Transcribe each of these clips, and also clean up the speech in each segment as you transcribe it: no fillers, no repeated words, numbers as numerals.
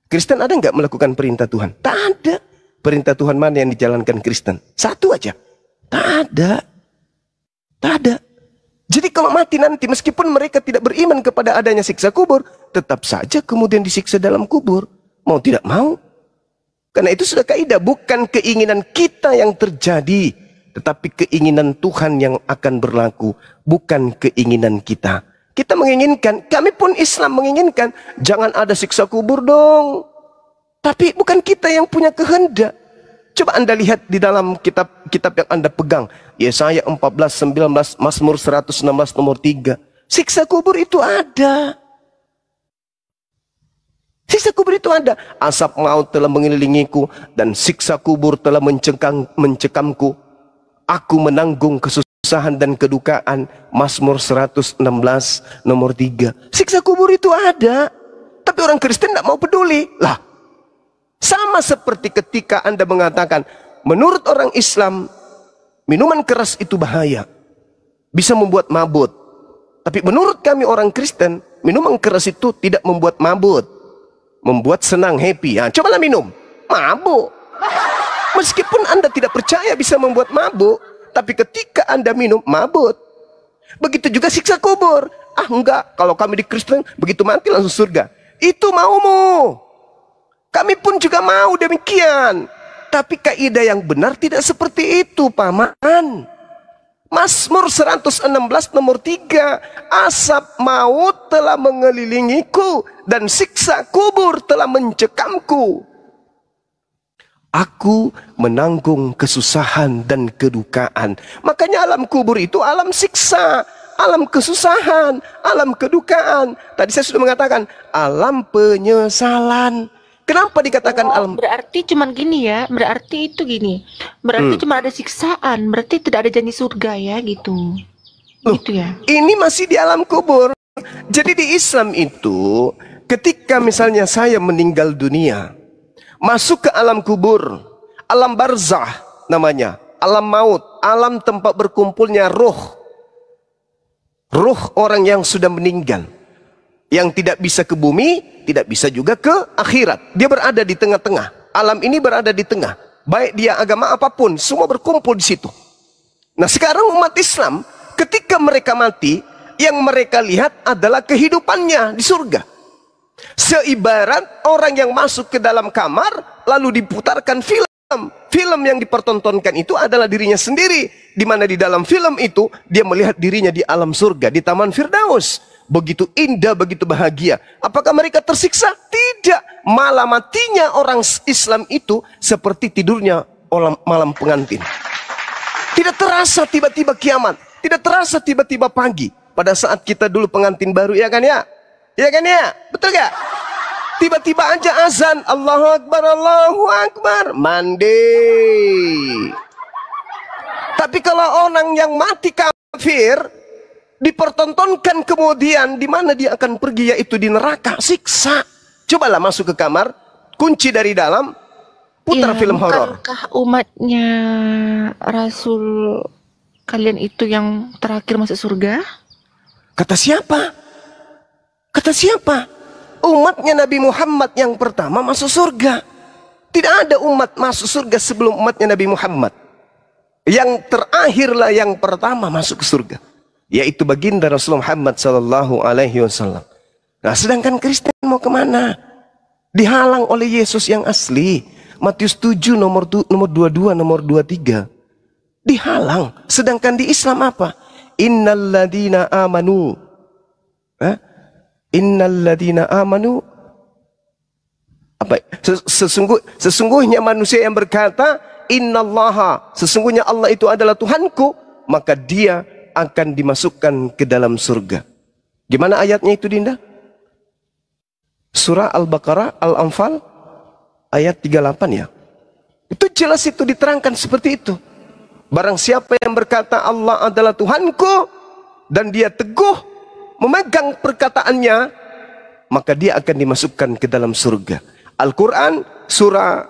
Kristen ada nggak melakukan perintah Tuhan? Tak ada. Perintah Tuhan mana yang dijalankan Kristen? Satu aja. Tak ada. Tak ada. Jadi kalau mati nanti, meskipun mereka tidak beriman kepada adanya siksa kubur, tetap saja kemudian disiksa dalam kubur. Mau tidak mau. Karena itu sudah kaidah, bukan keinginan kita yang terjadi, tetapi keinginan Tuhan yang akan berlaku, bukan keinginan kita. Kita menginginkan, kami pun Islam menginginkan, jangan ada siksa kubur dong. Tapi bukan kita yang punya kehendak. Coba Anda lihat di dalam kitab yang Anda pegang, Yesaya 14:19, Mazmur 116 nomor 3. Siksa kubur itu ada. Siksa kubur itu ada. Asap maut telah mengelilingiku dan siksa kubur telah mencekamku. Aku menanggung kesusahan dan kedukaan. Mazmur 116 nomor 3. Siksa kubur itu ada. Tapi orang Kristen tidak mau peduli. Lah, sama seperti ketika Anda mengatakan, menurut orang Islam, minuman keras itu bahaya. Bisa membuat mabut. Tapi menurut kami orang Kristen, minuman keras itu tidak membuat mabut. Membuat senang, happy. Nah, cobalah minum. Mabuk. Meskipun Anda tidak percaya bisa membuat mabuk, tapi ketika Anda minum, mabuk. Begitu juga siksa kubur. Ah enggak, kalau kami di Kristen, begitu mati langsung surga. Itu maumu. Kami pun juga mau demikian. Tapi kaidah yang benar tidak seperti itu, paman. Mazmur 116 nomor 3. Asap maut telah mengelilingiku dan siksa kubur telah mencekamku. Aku menanggung kesusahan dan kedukaan. Makanya alam kubur itu alam siksa, alam kesusahan, alam kedukaan. Tadi saya sudah mengatakan alam penyesalan. Kenapa dikatakan alam? Berarti cuman gini ya, berarti itu gini. Berarti cuma ada siksaan, berarti tidak ada janji surga ya gitu. Loh, gitu ya. Ini masih di alam kubur. Jadi di Islam itu, ketika misalnya saya meninggal dunia, masuk ke alam kubur, alam barzah namanya, alam maut, alam tempat berkumpulnya roh. Roh orang yang sudah meninggal. Yang tidak bisa ke bumi, tidak bisa juga ke akhirat. Dia berada di tengah-tengah. Alam ini berada di tengah. Baik dia agama apapun, semua berkumpul di situ. Nah sekarang umat Islam, ketika mereka mati, yang mereka lihat adalah kehidupannya di surga. Seibarat orang yang masuk ke dalam kamar, lalu diputarkan film. Film yang dipertontonkan itu adalah dirinya sendiri. Di mana di dalam film itu, dia melihat dirinya di alam surga, di Taman Firdaus. Begitu indah, begitu bahagia. Apakah mereka tersiksa? Tidak. Malah matinya orang Islam itu seperti tidurnya malam pengantin. Tidak terasa tiba-tiba kiamat. Tidak terasa tiba-tiba pagi. Pada saat kita dulu pengantin baru, ya kan ya? Ya kan ya? Betul gak? Tiba-tiba aja azan. Allahu Akbar, Allahu Akbar. Mandi. Tapi kalau orang yang mati kafir, dipertontonkan kemudian di mana dia akan pergi, yaitu di neraka, siksa. Cobalah masuk ke kamar, kunci dari dalam, putar film horor. Bukankah umatnya Rasul kalian itu yang terakhir masuk surga? Kata siapa? Kata siapa? Umatnya Nabi Muhammad yang pertama masuk surga. Tidak ada umat masuk surga sebelum umatnya Nabi Muhammad. Yang terakhirlah yang pertama masuk ke surga, yaitu baginda Rasulullah Muhammad sallallahu alaihi wasallam. Nah, sedangkan Kristen mau kemana? Dihalang oleh Yesus yang asli. Matius 7 nomor 22, nomor 23. Dihalang. Sedangkan di Islam apa? Innalladzina amanu. Innalladzina amanu. Apa? Sesungguhnya manusia yang berkata, innallaha, sesungguhnya Allah itu adalah Tuhanku, maka dia akan dimasukkan ke dalam surga. Gimana ayatnya itu, Dinda? Surah Al-Baqarah, Al-Anfal, ayat 38 ya. Itu jelas, itu diterangkan seperti itu. Barang siapa yang berkata Allah adalah Tuhanku, dan dia teguh memegang perkataannya, maka dia akan dimasukkan ke dalam surga. Al-Quran, surah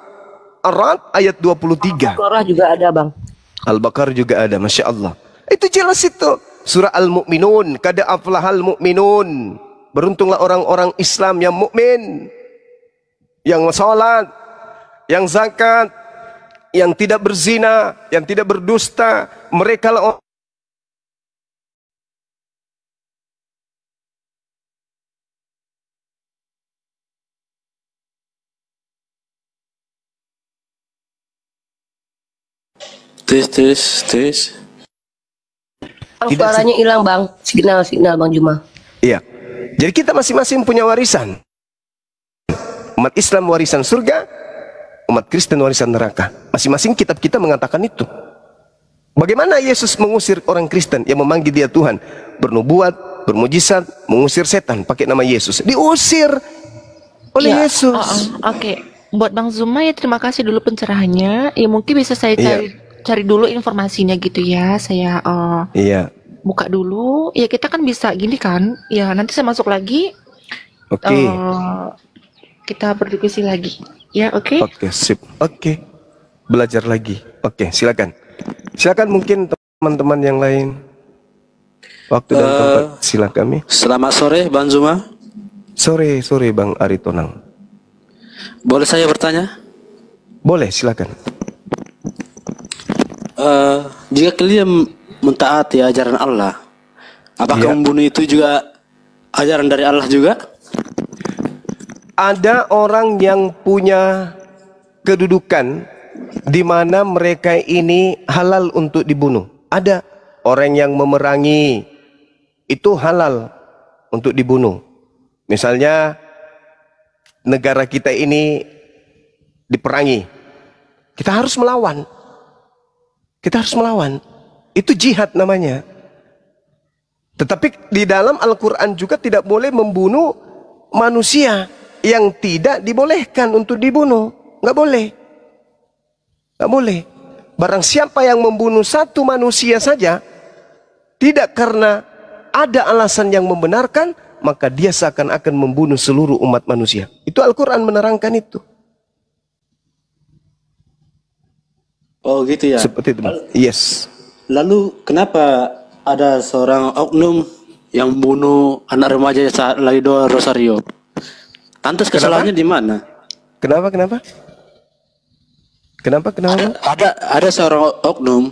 Ar-Ra'd, ayat 23. Al-Baqarah juga ada, Bang. Al-Baqarah juga ada, Masya Allah. Itu jelas itu. Surah Al-Mu'minun, kada aflahal mu'minun. Beruntunglah orang-orang Islam yang mukmin. yang sholat, yang zakat, yang tidak berzina, yang tidak berdusta, mereka lah Tes. Bang, suaranya hilang bang, signal Bang Juma. Iya. Jadi kita masing-masing punya warisan. Umat Islam warisan surga, umat Kristen warisan neraka. Masing-masing kitab kita mengatakan itu. Bagaimana Yesus mengusir orang Kristen yang memanggil dia Tuhan, bernubuat, bermujizat, mengusir setan pakai nama Yesus? Diusir oleh Ya, Yesus. oke. Buat Bang Zuma ya terima kasih dulu pencerahannya. Ya mungkin bisa saya Iya. cari dulu informasinya gitu ya. Saya Iya. buka dulu. Ya kita kan bisa gini kan. Ya nanti saya masuk lagi. Oke. Kita berdiskusi lagi. Ya oke. Oke, sip. Oke. Belajar lagi. Oke, silakan. Silakan mungkin teman-teman yang lain. Waktu dan tempat silakan kami. Selamat sore Bang Zuma. Sore Bang Aritonang. Boleh saya bertanya? Boleh, silakan. Jika kalian mentaati ajaran Allah, apakah Iya. membunuh itu juga ajaran dari Allah juga? Ada orang yang punya kedudukan di mana mereka ini halal untuk dibunuh. Ada orang yang memerangi itu halal untuk dibunuh. Misalnya negara kita ini diperangi, kita harus melawan. Kita harus melawan. Itu jihad namanya. Tetapi di dalam Al-Quran juga tidak boleh membunuh manusia yang tidak dibolehkan untuk dibunuh. Nggak boleh. Nggak boleh. Barang siapa yang membunuh satu manusia saja, tidak karena ada alasan yang membenarkan, maka dia seakan-akan membunuh seluruh umat manusia. Itu Al-Quran menerangkan itu. Oh gitu ya. Seperti itu. Yes. Lalu kenapa ada seorang oknum yang membunuh anak remaja saat lagi doa rosario? Lantas kesalahannya di mana? Kenapa? Ada seorang oknum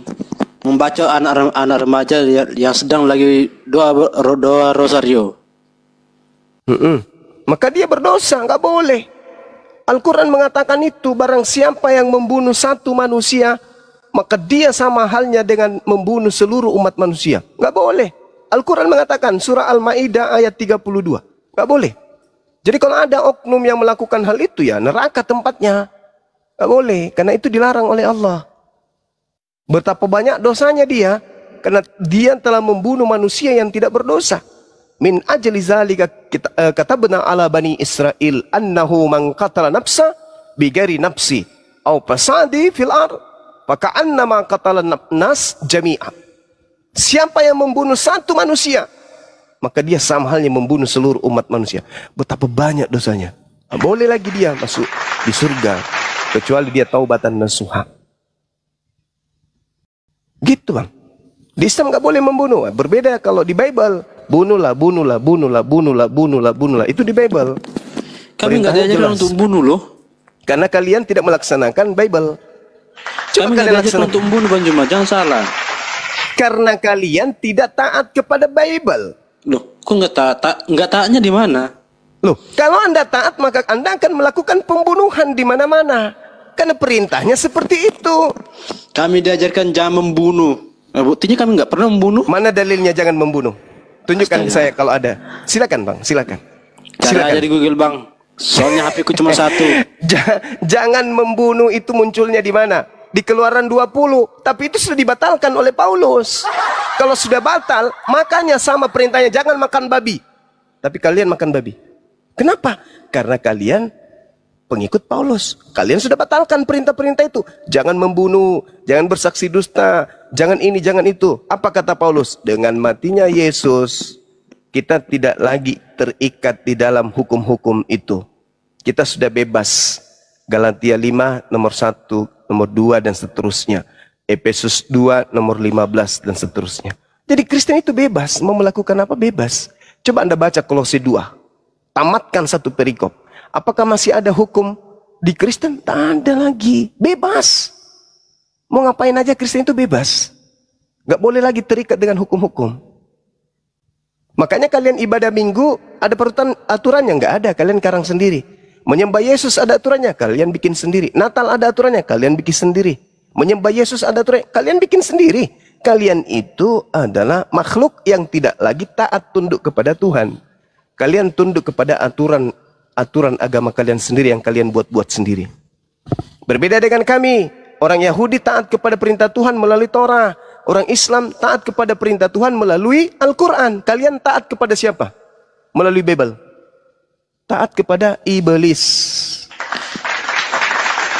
membaca anak remaja yang sedang lagi doa rosario. Maka dia berdosa, nggak boleh. Al-Quran mengatakan itu, barang siapa yang membunuh satu manusia, maka dia sama halnya dengan membunuh seluruh umat manusia. Nggak boleh. Al-Quran mengatakan, surah Al-Ma'idah ayat 32. Nggak boleh. Jadi kalau ada oknum yang melakukan hal itu, ya neraka tempatnya. Nggak boleh, karena itu dilarang oleh Allah. Betapa banyak dosanya dia, karena dia telah membunuh manusia yang tidak berdosa. Min ajli zalika katabna ala bani Israel annahu man qatala nafsa bighairi nafsi aw fasadi fil ard faka'annama qatala nas jami'a. Siapa yang membunuh satu manusia, maka dia sama halnya membunuh seluruh umat manusia. Betapa banyak dosanya. Boleh lagi dia masuk di surga kecuali dia taubatan nasuha. Gitu bang. Di Islam nggak boleh membunuh. Berbeda kalau di Bible. Bunuhlah. Itu di Bible. Kami nggak diajarkan untuk bunuh loh. Karena kalian tidak melaksanakan Bible. Kami nggak diajarkan untuk bunuh Bang Juma, jangan salah. Karena kalian tidak taat kepada Bible. Loh, kok nggak taatnya di mana? Loh, kalau Anda taat maka Anda akan melakukan pembunuhan di mana-mana. Karena perintahnya seperti itu. Kami diajarkan jangan membunuh. Nah, buktinya kami nggak pernah membunuh. Mana dalilnya jangan membunuh? Tunjukkan saya kalau ada. Silakan bang, silakan. Cari aja di Google Bang. Soalnya HP ku cuma satu. Jangan membunuh itu munculnya di mana? Di Keluaran 20. Tapi itu sudah dibatalkan oleh Paulus. Kalau sudah batal, makanya sama perintahnya jangan makan babi. Tapi kalian makan babi. Kenapa? Karena kalian pengikut Paulus. Kalian sudah batalkan perintah-perintah itu. Jangan membunuh, jangan bersaksi dusta, jangan ini, jangan itu. Apa kata Paulus? Dengan matinya Yesus, kita tidak lagi terikat di dalam hukum-hukum itu. Kita sudah bebas. Galatia 5 nomor 1, nomor 2 dan seterusnya. Efesus 2 nomor 15 dan seterusnya. Jadi Kristen itu bebas, mau melakukan apa bebas. Coba Anda baca Kolose 2. Tamatkan satu perikop. Apakah masih ada hukum Di Kristen tak ada lagi. Bebas. Mau ngapain aja Kristen itu bebas. Gak boleh lagi terikat dengan hukum-hukum. Makanya kalian ibadah minggu ada aturannya, nggak ada, kalian karang sendiri. Menyembah Yesus ada aturannya, kalian bikin sendiri. Natal ada aturannya, kalian bikin sendiri. Menyembah Yesus ada aturannya, kalian bikin sendiri. Kalian itu adalah makhluk yang tidak lagi taat tunduk kepada Tuhan. Kalian tunduk kepada aturan agama kalian sendiri yang kalian buat-buat sendiri. Berbeda dengan kami, orang Yahudi taat kepada perintah Tuhan melalui Torah. Orang Islam taat kepada perintah Tuhan melalui Al-Quran. Kalian taat kepada siapa? Melalui Bible. Taat kepada iblis.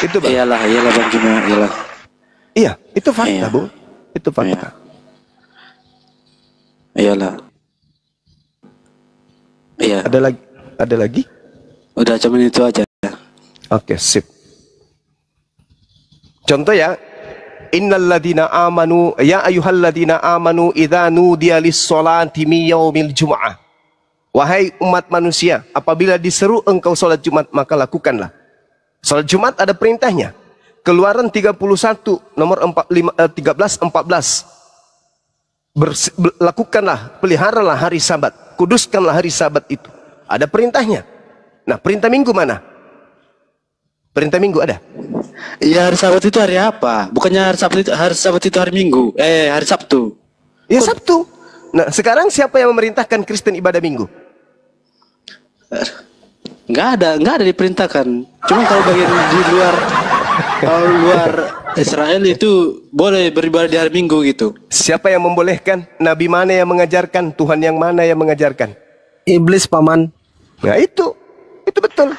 Itu Bang. Iyalah Bang Juma, iyalah. Iya, itu fakta, Iya. Bu. Itu fakta. Iyalah. Iya. Ada lagi? Udah cuma itu aja. Oke, sip. Contoh ya. Innalladzina amanu ya ayyuhalladzina amanu idza nudiya lis-sholati min yaumil jum'ah. Wahai umat manusia, apabila diseru engkau salat Jumat maka lakukanlah. Salat Jumat ada perintahnya. Keluaran 31 nomor 13-14. Lakukanlah, peliharalah hari Sabat, kuduskanlah hari Sabat itu. Ada perintahnya. Nah, perintah Minggu mana? Perintah Minggu ada? Iya, hari Sabat itu hari apa? Bukannya hari Sabat itu hari Minggu. Hari Sabtu. Ya Sabtu. Nah, sekarang siapa yang memerintahkan Kristen ibadah Minggu? Nggak ada diperintahkan. Cuma kalau bagian di luar Israel itu boleh beribadah di hari Minggu gitu. Siapa yang membolehkan? Nabi mana yang mengajarkan? Tuhan yang mana yang mengajarkan? Iblis, Paman. Nah, itu betul.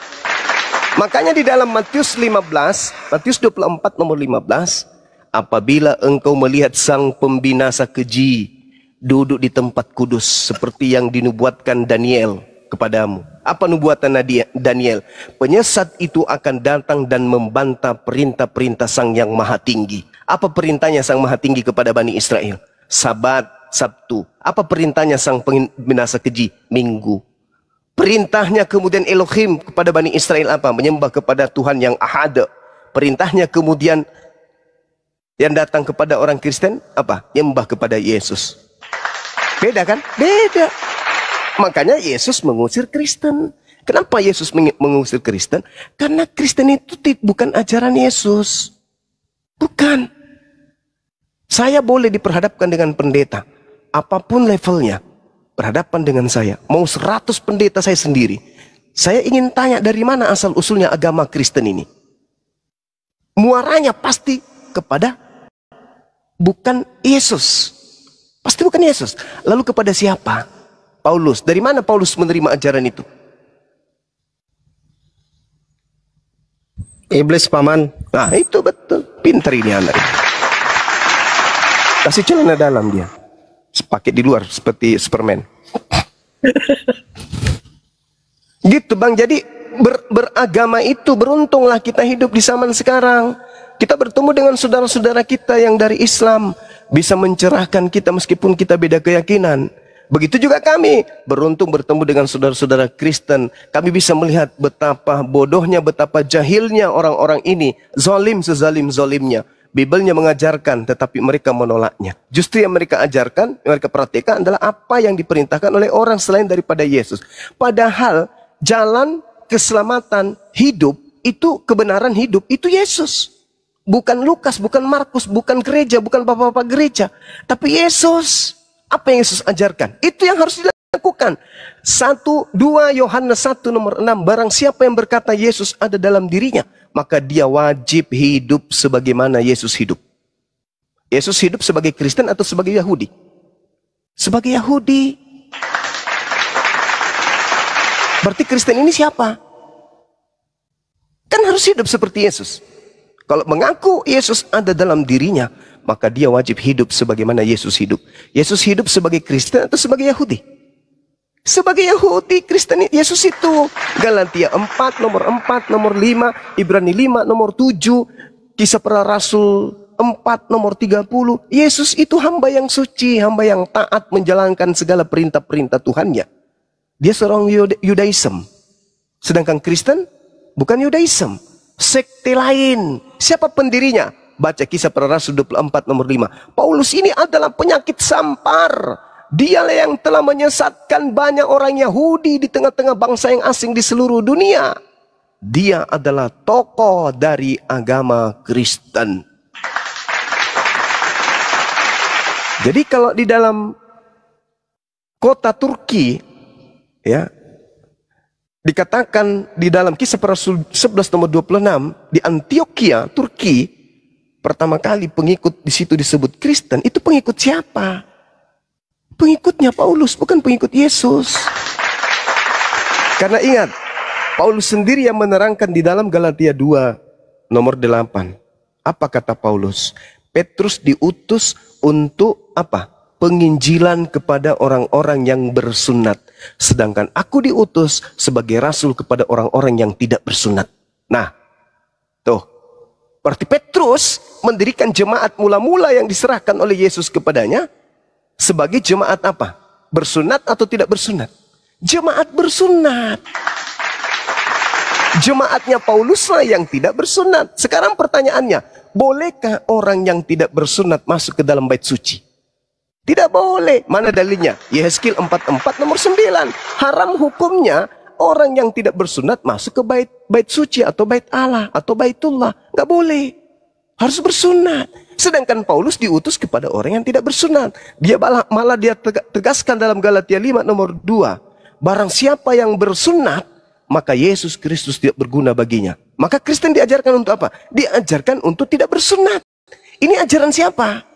Makanya di dalam Matius 24 nomor 15, apabila engkau melihat sang pembinasa keji duduk di tempat kudus seperti yang dinubuatkan Daniel kepadamu. Apa nubuatan Daniel? Penyesat itu akan datang dan membantah perintah-perintah Sang Yang Maha Tinggi. Apa perintahnya Sang Maha Tinggi kepada Bani Israel? Sabat, Sabtu. Apa perintahnya sang pembinasa keji? Minggu. Perintahnya kemudian Elohim kepada Bani Israel apa? Menyembah kepada Tuhan yang Ahad. Perintahnya kemudian yang datang kepada orang Kristen apa? Menyembah kepada Yesus. Beda kan? Beda. Makanya Yesus mengusir Kristen. Kenapa Yesus mengusir Kristen? Karena Kristen itu bukan ajaran Yesus. Bukan. Saya boleh diperhadapkan dengan pendeta. Apapun levelnya. Berhadapan dengan saya. Mau 100 pendeta saya sendiri. Saya ingin tanya dari mana asal usulnya agama Kristen ini. Muaranya pasti kepada bukan Yesus. Pasti bukan Yesus. Lalu kepada siapa? Paulus. Dari mana Paulus menerima ajaran itu? Iblis, Paman. Nah, itu betul. Pintar ini anak. Kasih celana dalam dia. Pakai di luar seperti Superman. Gitu Bang. Jadi beragama itu beruntunglah kita hidup di zaman sekarang. Kita bertemu dengan saudara-saudara kita yang dari Islam. Bisa mencerahkan kita meskipun kita beda keyakinan. Begitu juga kami beruntung bertemu dengan saudara-saudara Kristen. Kami bisa melihat betapa bodohnya, betapa jahilnya orang-orang ini. Zalim sezalim-zalimnya. Bibelnya mengajarkan tetapi mereka menolaknya. Justru yang mereka ajarkan, yang mereka praktikkan adalah apa yang diperintahkan oleh orang selain daripada Yesus. Padahal jalan keselamatan hidup itu, kebenaran hidup itu Yesus. Bukan Lukas, bukan Markus, bukan gereja, bukan bapak-bapak gereja. Tapi Yesus. Apa yang Yesus ajarkan? Itu yang harus dilakukan. 2 Yohanes 1 nomor 6. Barang siapa yang berkata Yesus ada dalam dirinya, maka dia wajib hidup sebagaimana Yesus hidup. Yesus hidup sebagai Kristen atau sebagai Yahudi? Sebagai Yahudi. Berarti Kristen ini siapa? Kan harus hidup seperti Yesus. Kalau mengaku Yesus ada dalam dirinya, maka dia wajib hidup sebagaimana Yesus hidup. Yesus hidup sebagai Kristen atau sebagai Yahudi? Sebagai Yahudi. Kristen Yesus itu Galatia 4 nomor 4 nomor 5, Ibrani 5 nomor 7, Kisah Para Rasul 4 nomor 30. Yesus itu hamba yang suci, hamba yang taat menjalankan segala perintah-perintah Tuhannya. Dia seorang Yudaism. Sedangkan Kristen bukan Yudaism, sekte lain. Siapa pendirinya? Baca Kisah Para Rasul 24 nomor 5. Paulus ini adalah penyakit sampar. Dialah yang telah menyesatkan banyak orang Yahudi di tengah-tengah bangsa yang asing di seluruh dunia. Dia adalah tokoh dari agama Kristen. Jadi kalau di dalam kota Turki, ya, dikatakan di dalam Kisah Para Rasul 11 nomor 26, di Antioquia, Turki, pertama kali pengikut di situ disebut Kristen. Itu pengikut siapa? Pengikutnya Paulus, bukan pengikut Yesus. Karena ingat, Paulus sendiri yang menerangkan di dalam Galatia 2 nomor 8. Apa kata Paulus? Petrus diutus untuk apa? Penginjilan kepada orang-orang yang bersunat. Sedangkan aku diutus sebagai rasul kepada orang-orang yang tidak bersunat. Nah, tuh. Berarti Petrus mendirikan jemaat mula-mula yang diserahkan oleh Yesus kepadanya sebagai jemaat apa? Bersunat atau tidak bersunat? Jemaat bersunat. Jemaatnya Pauluslah yang tidak bersunat. Sekarang pertanyaannya, bolehkah orang yang tidak bersunat masuk ke dalam bait suci? Tidak boleh. Mana dalilnya? Yehezkiel 44 nomor 9. Haram hukumnya orang yang tidak bersunat masuk ke bait suci atau bait Allah atau baitullah. Nggak boleh. Harus bersunat. Sedangkan Paulus diutus kepada orang yang tidak bersunat. Dia malah dia tegaskan dalam Galatia 5 nomor 2. Barang siapa yang bersunat, maka Yesus Kristus tidak berguna baginya. Maka Kristen diajarkan untuk apa? Diajarkan untuk tidak bersunat. Ini ajaran siapa?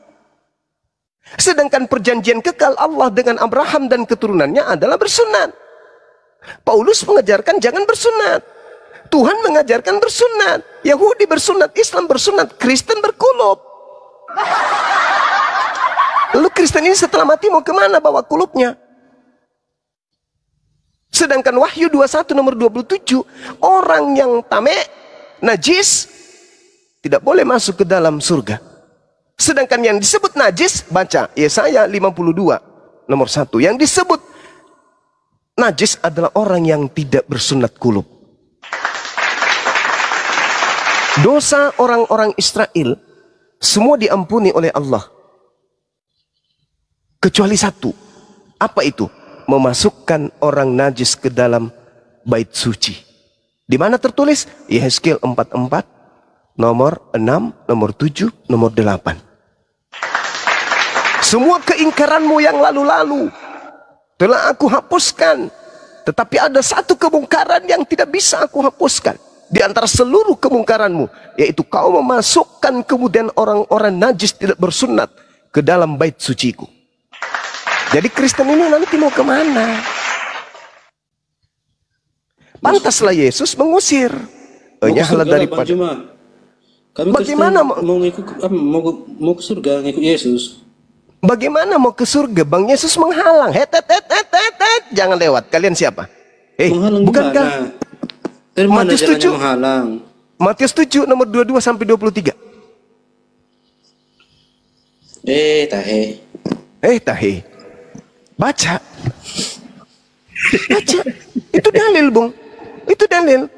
Sedangkan perjanjian kekal Allah dengan Abraham dan keturunannya adalah bersunat. Paulus mengajarkan jangan bersunat. Tuhan mengajarkan bersunat. Yahudi bersunat, Islam bersunat, Kristen berkulub. Lalu Kristen ini setelah mati mau kemana bawa kulubnya? Sedangkan Wahyu 21 nomor 27, orang yang tamek, najis, tidak boleh masuk ke dalam surga. Sedangkan yang disebut najis, baca Yesaya 52 nomor 1. Yang disebut najis adalah orang yang tidak bersunat kulub. Dosa orang-orang Israel semua diampuni oleh Allah. Kecuali satu. Apa itu? Memasukkan orang najis ke dalam bait suci. Di mana tertulis? Yehezkiel 44 nomor 6, nomor 7, nomor 8. Semua keingkaranmu yang lalu-lalu telah aku hapuskan. Tetapi ada satu kemungkaran yang tidak bisa aku hapuskan. Di antara seluruh kemungkaranmu, yaitu kau memasukkan kemudian orang-orang najis tidak bersunat ke dalam bait suciku. Jadi Kristen ini nanti mau kemana? Pantaslah Yesus mengusir. Nyahlah daripada. Kami bagaimana mau ke surga ngikut Yesus? Bagaimana mau ke surga? Bang Yesus menghalang. Het. Jangan lewat. Kalian siapa? Bukankah? Dari mana Matius jalannya 7 menghalang? Matius 7 nomor 22 sampai 23. Tahe. Baca. Itu dalil, Bung. Itu dalil.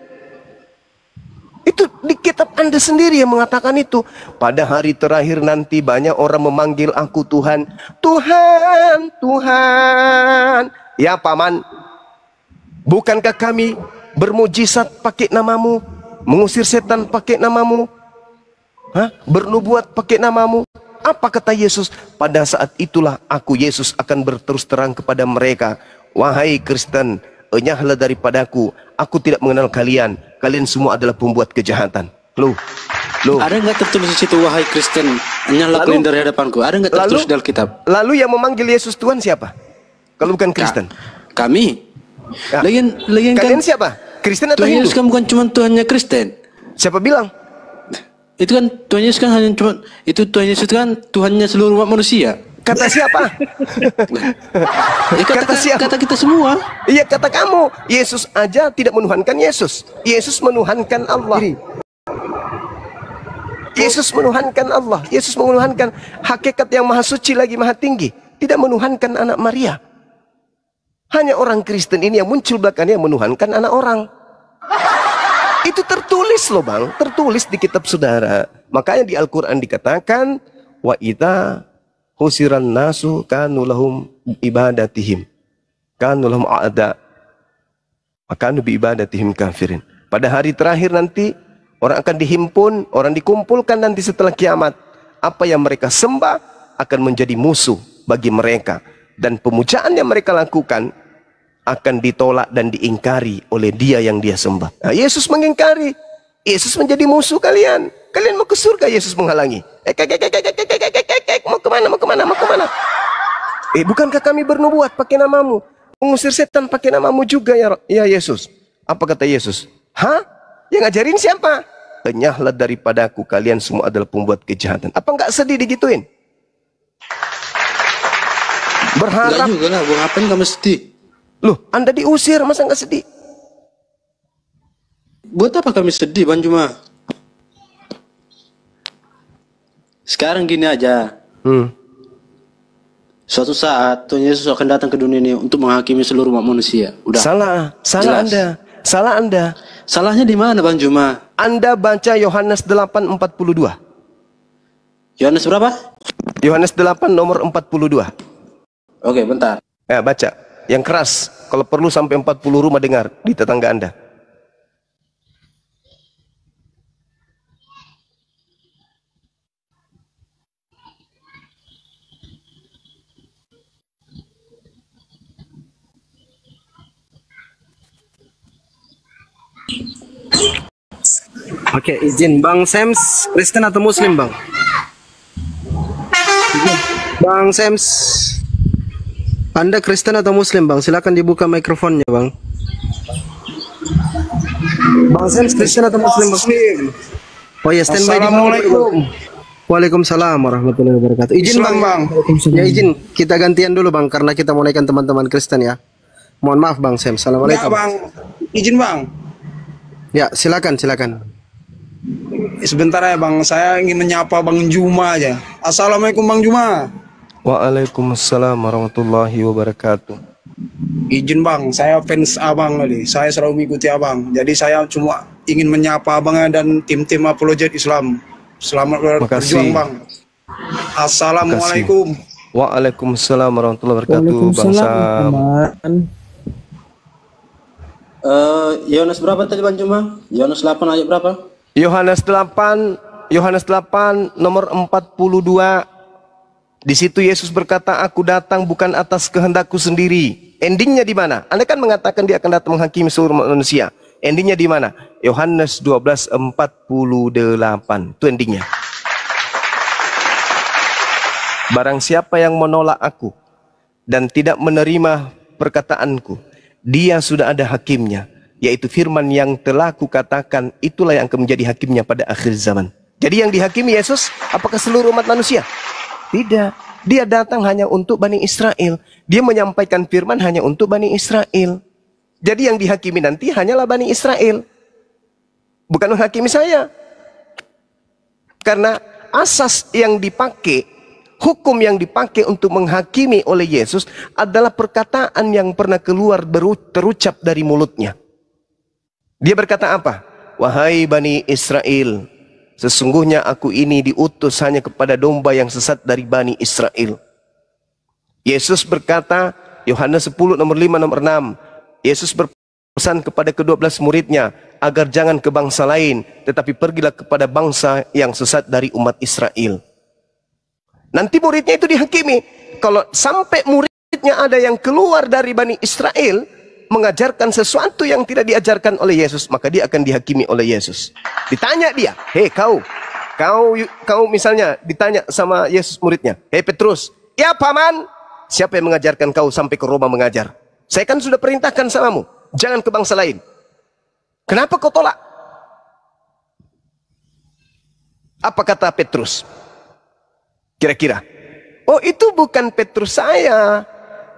Itu di kitab Anda sendiri yang mengatakan itu. Pada hari terakhir nanti banyak orang memanggil aku Tuhan. Tuhan, Tuhan. Ya paman, bukankah kami bermujizat pakai namamu, mengusir setan pakai namamu, bernubuat pakai namamu? Apa kata Yesus? Pada saat itulah aku Yesus akan berterus terang kepada mereka, wahai Kristen, enyahlah daripadaku, aku tidak mengenal kalian, kalian semua adalah pembuat kejahatan. Loh. Ada nggak tertulis di situ, wahai Kristen, enyahlah kalian dari hadapanku? Ada nggak tertulis dalam kitab? Lalu yang memanggil Yesus Tuhan siapa? Kalau bukan Kristen? Kami. Lagian kalian kan, siapa? Kristen atau Tuhan Hindu? Yesus kan bukan cuma Tuhannya Kristen. Siapa bilang? Itu kan Tuhan Yesus kan hanya cuma itu, Tuhan Yesus kan Tuhannya seluruh umat manusia. Kata siapa? Kata siapa? Kata kita semua. Iya, kata kamu. Yesus aja tidak menuhankan Yesus. Yesus menuhankan Allah. Yesus menuhankan Allah. Yesus menuhankan hakikat yang maha suci lagi maha tinggi. Tidak menuhankan anak Maria. Hanya orang Kristen ini yang muncul belakangnya menuhankan anak orang. Itu tertulis loh bang, tertulis di kitab saudara. Makanya di Al-Quran dikatakan, wa idza husiran nasu kanu lahum ibadatihim, kanu lahum a'da, makanu bi ibadatihim kafirin. Pada hari terakhir nanti, orang akan dihimpun, orang dikumpulkan nanti setelah kiamat. Apa yang mereka sembah akan menjadi musuh bagi mereka. Dan pemujaan yang mereka lakukan akan ditolak dan diingkari oleh dia yang dia sembah. Nah, Yesus mengingkari. Yesus menjadi musuh kalian. Kalian mau ke surga, Yesus menghalangi. Mau kemana, mau kemana, mau kemana? Bukankah kami bernubuat pakai namamu? Mengusir setan pakai namamu juga ya Yesus. Apa kata Yesus? Hah? Yang ngajarin siapa? Enyahlah daripadaku, kalian semua adalah pembuat kejahatan. Apa nggak sedih digituin? Berharap. Enggak juga lah, buat ngapain kamu sedih? Loh, Anda diusir, masa nggak sedih? Buat apa kami sedih, Bang Juma? Sekarang gini aja. Suatu saat Tuhan Yesus akan datang ke dunia ini untuk menghakimi seluruh umat manusia. Udah. Salah Jelas. Anda. Salah Anda. Salahnya di mana, Bang Juma? Anda baca Yohanes 8:42. Yohanes berapa? Yohanes 8 nomor 42. Oke, bentar. Ya, baca. Yang keras. Kalau perlu sampai 40 rumah dengar di tetangga Anda. Oke, izin Bang Sems, Kristen atau Muslim Bang? Bang Sems, Anda Kristen atau Muslim Bang? Silakan dibuka mikrofonnya Bang. Bang Sems, Kristen atau Muslim Bang? Oh ya, standby di bawah. Assalamualaikum. Waalaikumsalam warahmatullahi wabarakatuh. Izin Islam, Bang. Ya izin, kita gantian dulu Bang, karena kita mau naikkan teman-teman Kristen ya. Mohon maaf Bang Sems. Ya Assalamualaikum. Bang, izin Bang. Ya, silakan, silakan. Sebentar ya Bang, saya ingin menyapa Bang Juma aja. Assalamualaikum Bang Juma. Waalaikumsalam warahmatullahi wabarakatuh. Izin Bang, saya fans Abang tadi. Saya selalu mengikuti Abang. Jadi saya cuma ingin menyapa Abangnya dan tim-tim apologet Islam. Selamat berjuang Bang. Assalamualaikum. Waalaikumsalam warahmatullahi wabarakatuh. Bangsa. Yohanes berapa tadi Bang Juma? Yohanes 8 ayat berapa? Yohanes 8 nomor 42. Di situ Yesus berkata, aku datang bukan atas kehendakku sendiri. Endingnya di mana? Anda kan mengatakan dia akan datang menghakimi seluruh manusia. Endingnya di mana? Yohanes 12:48. Itu endingnya. Barang siapa yang menolak aku dan tidak menerima perkataanku, dia sudah ada hakimnya, yaitu firman yang telah kukatakan, itulah yang akan menjadi hakimnya pada akhir zaman. Jadi yang dihakimi Yesus, apakah seluruh umat manusia? Tidak. Dia datang hanya untuk Bani Israel. Dia menyampaikan firman hanya untuk Bani Israel. Jadi yang dihakimi nanti hanyalah Bani Israel. Bukan menghakimi saya. Karena asas yang dipakai, hukum yang dipakai untuk menghakimi oleh Yesus adalah perkataan yang pernah keluar terucap dari mulutnya. Dia berkata apa? Wahai Bani Israel, sesungguhnya aku ini diutus hanya kepada domba yang sesat dari Bani Israel. Yesus berkata, Yohanes 10 nomor 5 nomor 6. Yesus berpesan kepada ke-12 muridnya, agar jangan ke bangsa lain, tetapi pergilah kepada bangsa yang sesat dari umat Israel. Nanti muridnya itu dihakimi. Kalau sampai muridnya ada yang keluar dari Bani Israel, mengajarkan sesuatu yang tidak diajarkan oleh Yesus, maka dia akan dihakimi oleh Yesus. Ditanya dia, hei kau misalnya ditanya sama Yesus muridnya, hei Petrus, ya paman, siapa yang mengajarkan kau sampai ke Roma mengajar? Saya kan sudah perintahkan samamu, jangan ke bangsa lain. Kenapa kau tolak? Apa kata Petrus? Kira-kira, oh itu bukan Petrus saya.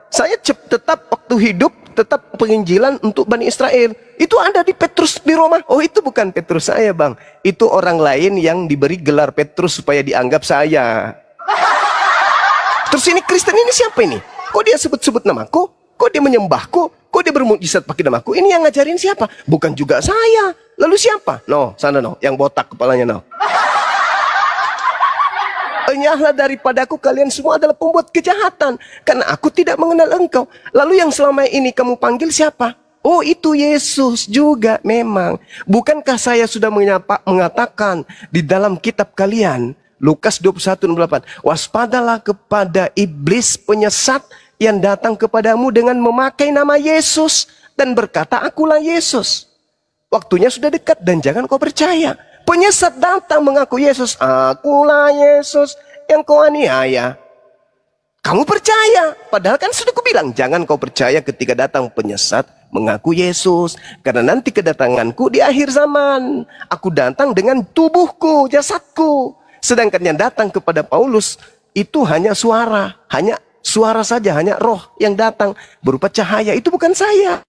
Saya tetap waktu hidup tetap penginjilan untuk Bani Israel. Itu ada di Petrus di Roma. Oh itu bukan Petrus saya bang. Itu orang lain yang diberi gelar Petrus supaya dianggap saya. Terus ini Kristen ini siapa ini? Kok dia sebut-sebut namaku? Kok dia menyembahku? Kok dia bermujizat pakai namaku? Ini yang ngajarin siapa? Bukan juga saya. Lalu siapa? No, sana no, yang botak kepalanya no. Enyahlah daripadaku kalian semua adalah pembuat kejahatan, karena aku tidak mengenal engkau. Lalu yang selama ini kamu panggil siapa? Oh, itu Yesus juga memang. Bukankah saya sudah mengatakan di dalam kitab kalian, Lukas 21:8, waspadalah kepada iblis penyesat yang datang kepadamu dengan memakai nama Yesus dan berkata, akulah Yesus. Waktunya sudah dekat dan jangan kau percaya. Penyesat datang mengaku Yesus, akulah Yesus yang kau aniaya. Kamu percaya, padahal kan sudah kubilang, jangan kau percaya ketika datang penyesat mengaku Yesus. Karena nanti kedatanganku di akhir zaman. Aku datang dengan tubuhku, jasadku. Sedangkan yang datang kepada Paulus itu hanya suara saja, hanya roh yang datang berupa cahaya. Itu bukan saya.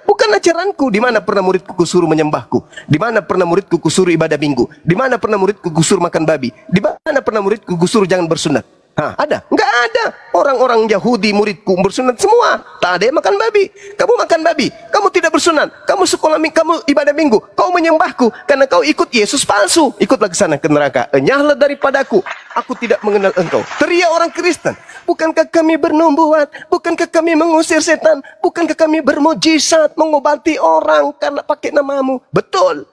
Bukan ajaranku. Di mana pernah muridku kusuruh menyembahku? Di mana pernah muridku kusuruh ibadah minggu? Di mana pernah muridku kusuruh makan babi? Di mana pernah muridku kusuruh jangan bersunat? Ada? Enggak ada. Orang-orang Yahudi muridku bersunat semua. Tak ada yang makan babi. Kamu makan babi. Kamu tidak bersunat. Kamu sekolah minggu, kamu ibadah minggu. Kau menyembahku karena kau ikut Yesus palsu. Ikutlah ke sana ke neraka. Enyahlah daripadaku. Aku tidak mengenal engkau. Teriak orang Kristen. Bukankah kami bernubuat? Bukankah kami mengusir setan? Bukankah kami bermujizat mengobati orang karena pakai namamu? Betul.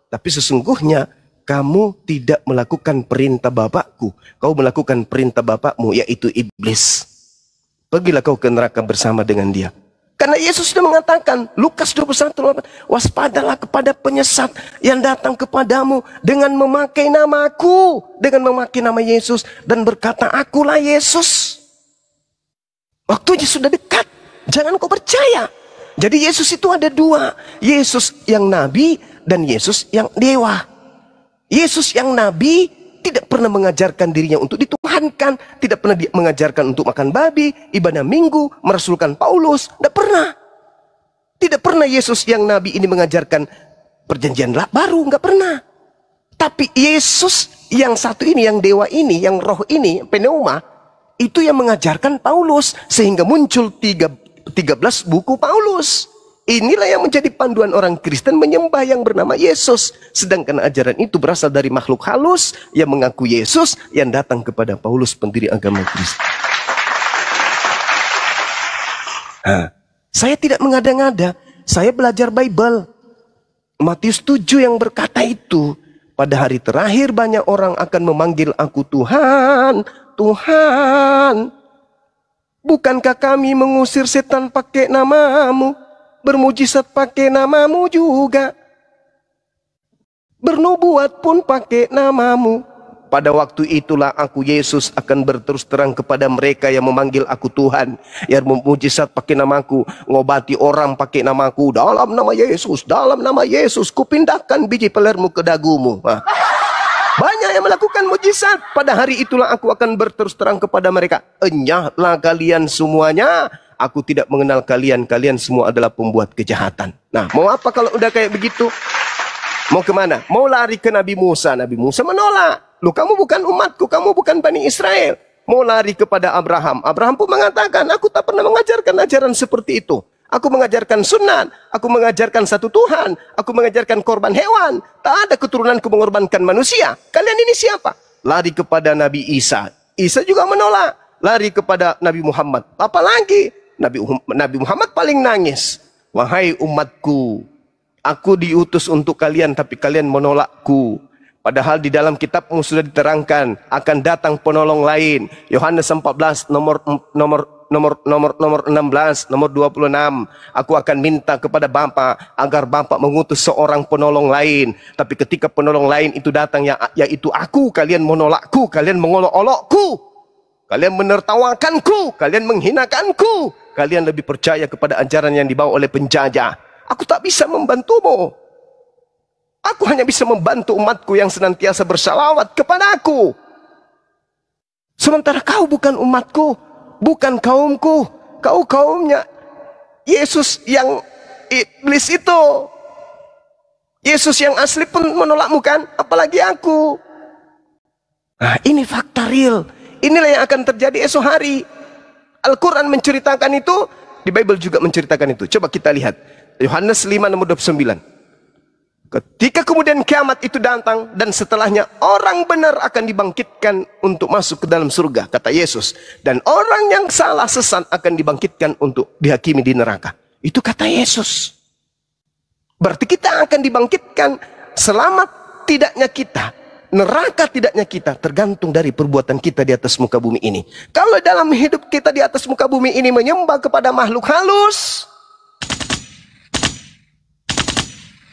Tapi sesungguhnya kamu tidak melakukan perintah Bapakku. Kau melakukan perintah Bapakmu, yaitu iblis. Pergilah kau ke neraka bersama dengan dia. Karena Yesus sudah mengatakan, Lukas 21:8, waspadalah kepada penyesat yang datang kepadamu dengan memakai namaku, dengan memakai nama Yesus dan berkata, akulah Yesus. Waktunya sudah dekat. Jangan kau percaya. Jadi Yesus itu ada dua. Yesus yang nabi dan Yesus yang dewa. Yesus yang nabi tidak pernah mengajarkan dirinya untuk dituhankan. Tidak pernah mengajarkan untuk makan babi, ibadah minggu, merasulkan Paulus. Tidak pernah. Tidak pernah Yesus yang nabi ini mengajarkan perjanjian baru. Nggak pernah. Tapi Yesus yang satu ini, yang dewa ini, yang roh ini, pneuma, itu yang mengajarkan Paulus. Sehingga muncul 13 buku Paulus. Inilah yang menjadi panduan orang Kristen menyembah yang bernama Yesus. Sedangkan ajaran itu berasal dari makhluk halus yang mengaku Yesus yang datang kepada Paulus, pendiri agama Kristen. Saya tidak mengada-ngada. Saya belajar Bible. Matius 7 yang berkata itu. Pada hari terakhir banyak orang akan memanggil aku Tuhan, Tuhan. Bukankah kami mengusir setan pakai namamu? Bermujizat pakai namamu juga. Bernubuat pun pakai namamu. Pada waktu itulah aku Yesus akan berterus terang kepada mereka yang memanggil aku Tuhan, yang bermujizat pakai namaku, ngobati orang pakai namaku. Dalam nama Yesus, dalam nama Yesus, kupindahkan biji pelermu ke dagumu. Banyak yang melakukan mujizat. Pada hari itulah aku akan berterus terang kepada mereka. Enyahlah kalian semuanya. Aku tidak mengenal kalian. Kalian semua adalah pembuat kejahatan. Nah, mau apa kalau udah kayak begitu? Mau kemana? Mau lari ke Nabi Musa. Nabi Musa menolak. Loh, kamu bukan umatku. Kamu bukan Bani Israel. Mau lari kepada Abraham. Abraham pun mengatakan, aku tak pernah mengajarkan ajaran seperti itu. Aku mengajarkan sunat. Aku mengajarkan satu Tuhan. Aku mengajarkan korban hewan. Tak ada keturunanku mengorbankan manusia. Kalian ini siapa? Lari kepada Nabi Isa. Isa juga menolak. Lari kepada Nabi Muhammad. Apa lagi? Nabi Muhammad paling nangis. Wahai umatku, aku diutus untuk kalian, tapi kalian menolakku. Padahal di dalam kitabmu sudah diterangkan akan datang penolong lain. Yohanes 14 nomor 16, nomor 26. Aku akan minta kepada Bapa agar Bapa mengutus seorang penolong lain. Tapi ketika penolong lain itu datang, yaitu aku, kalian menolakku, kalian mengolok-olokku. Kalian menertawakanku, kalian menghinakanku. Kalian lebih percaya kepada ajaran yang dibawa oleh penjajah. Aku tak bisa membantumu. Aku hanya bisa membantu umatku yang senantiasa bersalawat kepada aku. Sementara kau bukan umatku, bukan kaumku. Kau kaumnya Yesus yang iblis itu. Yesus yang asli pun menolakmu kan, apalagi aku. Nah, ini fakta real. Inilah yang akan terjadi esok hari. Al-Quran menceritakan itu, di Bible juga menceritakan itu. Coba kita lihat. Yohanes 5 nomor 29. Ketika kemudian kiamat itu datang dan setelahnya orang benar akan dibangkitkan untuk masuk ke dalam surga, kata Yesus. Dan orang yang salah sesat akan dibangkitkan untuk dihakimi di neraka. Itu kata Yesus. Berarti kita akan dibangkitkan, selamat tidaknya kita, neraka tidaknya kita, tergantung dari perbuatan kita di atas muka bumi ini. Kalau dalam hidup kita di atas muka bumi ini menyembah kepada makhluk halus,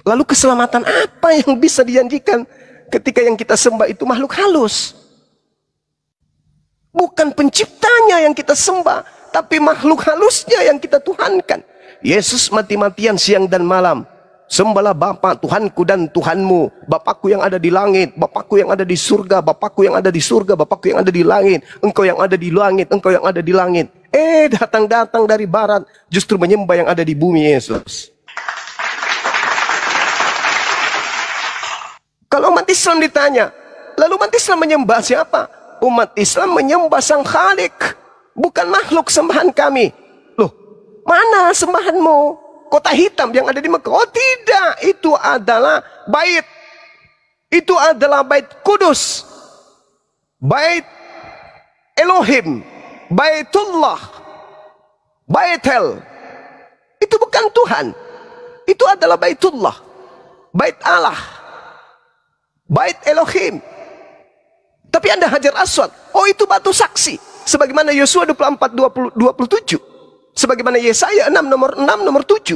lalu keselamatan apa yang bisa dijanjikan ketika yang kita sembah itu makhluk halus? Bukan penciptanya yang kita sembah, tapi makhluk halusnya yang kita tuhankan. Yesus mati-matian siang dan malam. Sembahlah Bapa, Tuhanku dan Tuhanmu. Bapakku yang ada di langit, Bapakku yang ada di surga, Bapakku yang ada di surga, Bapakku yang ada di langit. Engkau yang ada di langit, Engkau yang ada di langit. Datang-datang dari barat, justru menyembah yang ada di bumi Yesus. Kalau umat Islam ditanya, lalu umat Islam menyembah siapa? Umat Islam menyembah Sang Khalik, bukan makhluk sembahan kami. Loh, mana sembahanmu? Kota hitam yang ada di Mekah? Oh tidak, itu adalah bait. Itu adalah bait kudus. Bait Elohim. Baitullah. Baitel. Itu bukan Tuhan. Itu adalah Baitullah. Bait Allah. Bait Elohim. Tapi Anda Hajar Aswad, oh itu batu saksi. Sebagaimana Yosua 24:27. Sebagaimana Yesaya 6 nomor 7.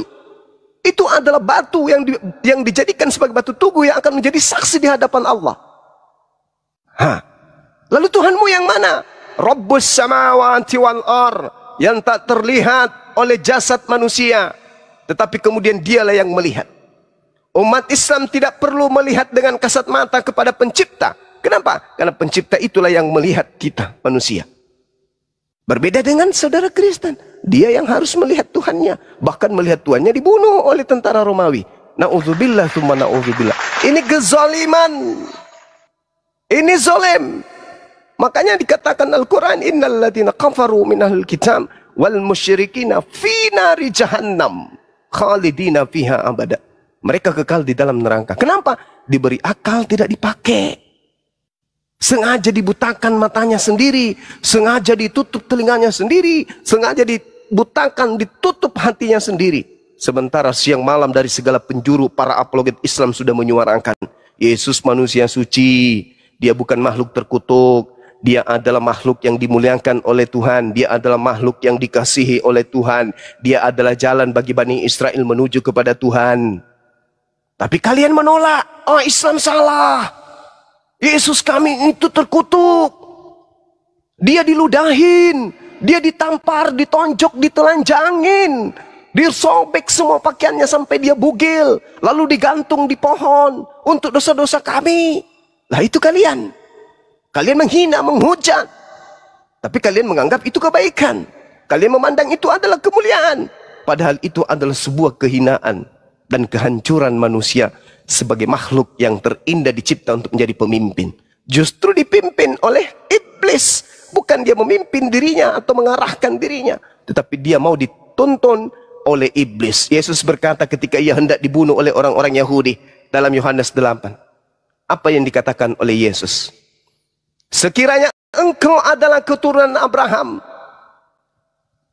Itu adalah batu yang dijadikan sebagai batu tubuh yang akan menjadi saksi di hadapan Allah. Lalu Tuhanmu yang mana? Rabbus samawati wal ar, yang tak terlihat oleh jasad manusia, tetapi kemudian dialah yang melihat. Umat Islam tidak perlu melihat dengan kasat mata kepada pencipta. Kenapa? Karena pencipta itulah yang melihat kita manusia. Berbeda dengan saudara Kristen, dia yang harus melihat Tuhannya. Bahkan melihat Tuhannya dibunuh oleh tentara Romawi. Na'udzubillah tsumma na'udzubillah. Ini kezaliman. Ini zalim. Makanya dikatakan Al-Quran, innal ladzina kafaru minal kitab wal musyrikina fi nari jahannam khalidina fiha abada. Mereka kekal di dalam neraka. Kenapa? Diberi akal tidak dipakai. Sengaja dibutakan matanya sendiri, sengaja ditutup telinganya sendiri, sengaja dibutakan, ditutup hatinya sendiri. Sementara siang malam dari segala penjuru para apologet Islam sudah menyuarakan, Yesus manusia suci, dia bukan makhluk terkutuk, dia adalah makhluk yang dimuliakan oleh Tuhan, dia adalah makhluk yang dikasihi oleh Tuhan, dia adalah jalan bagi Bani Israel menuju kepada Tuhan. Tapi kalian menolak, oh Islam salah. Yesus kami itu terkutuk. Dia diludahin, dia ditampar, ditonjok, ditelanjangin, disobek semua pakaiannya sampai dia bugil, lalu digantung di pohon untuk dosa-dosa kami. Lah itu kalian. Kalian menghina, menghujat. Tapi kalian menganggap itu kebaikan. Kalian memandang itu adalah kemuliaan. Padahal itu adalah sebuah kehinaan dan kehancuran manusia sebagai makhluk yang terindah dicipta untuk menjadi pemimpin. Justru dipimpin oleh iblis. Bukan dia memimpin dirinya atau mengarahkan dirinya, tetapi dia mau dituntun oleh iblis. Yesus berkata ketika ia hendak dibunuh oleh orang-orang Yahudi dalam Yohanes 8. Apa yang dikatakan oleh Yesus? Sekiranya engkau adalah keturunan Abraham,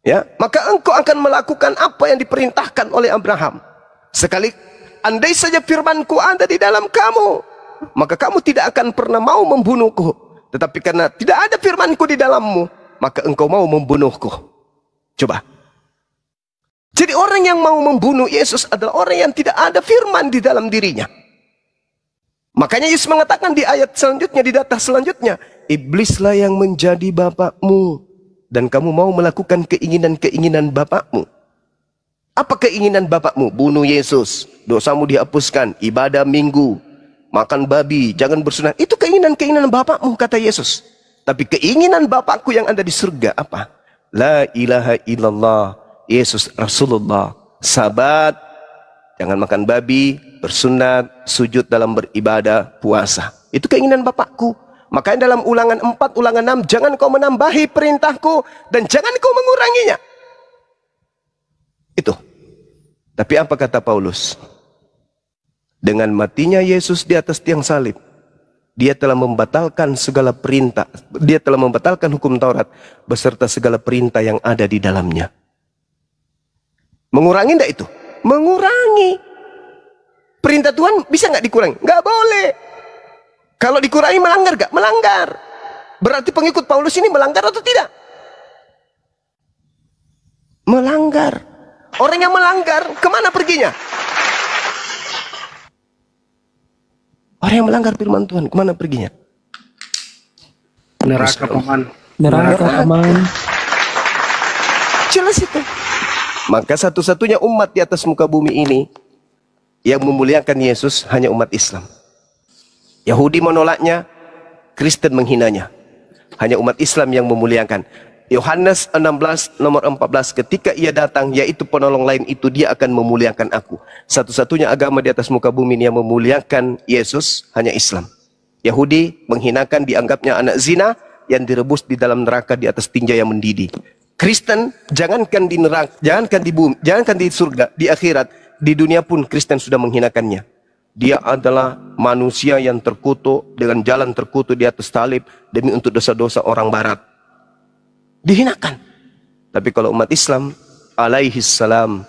ya, maka engkau akan melakukan apa yang diperintahkan oleh Abraham. Sekali andai saja firmanku ada di dalam kamu, maka kamu tidak akan pernah mau membunuhku. Tetapi karena tidak ada firmanku di dalammu, maka engkau mau membunuhku. Coba. Jadi orang yang mau membunuh Yesus adalah orang yang tidak ada firman di dalam dirinya. Makanya Yesus mengatakan di ayat selanjutnya, di data selanjutnya, iblislah yang menjadi bapakmu, dan kamu mau melakukan keinginan-keinginan bapakmu. Apa keinginan bapakmu? Bunuh Yesus, dosamu dihapuskan, ibadah minggu, makan babi, jangan bersunat. Itu keinginan-keinginan bapakmu, kata Yesus. Tapi keinginan bapakku yang ada di surga apa? La ilaha illallah, Yesus Rasulullah. Sahabat, jangan makan babi, bersunat, sujud dalam beribadah, puasa. Itu keinginan Bapakku. Makanya dalam Ulangan 4, Ulangan 6, jangan kau menambahi perintahku dan jangan kau menguranginya. Itu. Tapi apa kata Paulus? Dengan matinya Yesus di atas tiang salib, dia telah membatalkan segala perintah. Dia telah membatalkan hukum Taurat beserta segala perintah yang ada di dalamnya. Mengurangi enggak itu? Mengurangi. Perintah Tuhan bisa nggak dikurangi? Nggak boleh. Kalau dikurangi melanggar nggak? Melanggar. Berarti pengikut Paulus ini melanggar atau tidak? Melanggar. Orang yang melanggar kemana perginya? Orang yang melanggar firman Tuhan kemana perginya? Neraka paman. Neraka aman. Jelas itu. Maka satu-satunya umat di atas muka bumi ini yang memuliakan Yesus hanya umat Islam. Yahudi menolaknya, Kristen menghinanya. Hanya umat Islam yang memuliakan. Yohanes 16 nomor 14, ketika ia datang, yaitu penolong lain itu, dia akan memuliakan aku. Satu-satunya agama di atas muka bumi ini yang memuliakan Yesus hanya Islam. Yahudi menghinakan, dianggapnya anak zina yang direbus di dalam neraka di atas tinja yang mendidih. Kristen jangankan di neraka, jangankan di bumi, jangankan di surga, di akhirat, di dunia pun Kristen sudah menghinakannya. Dia adalah manusia yang terkutuk dengan jalan terkutuk di atas salib demi untuk dosa-dosa orang barat. Dihinakan. Tapi kalau umat Islam alaihis salam,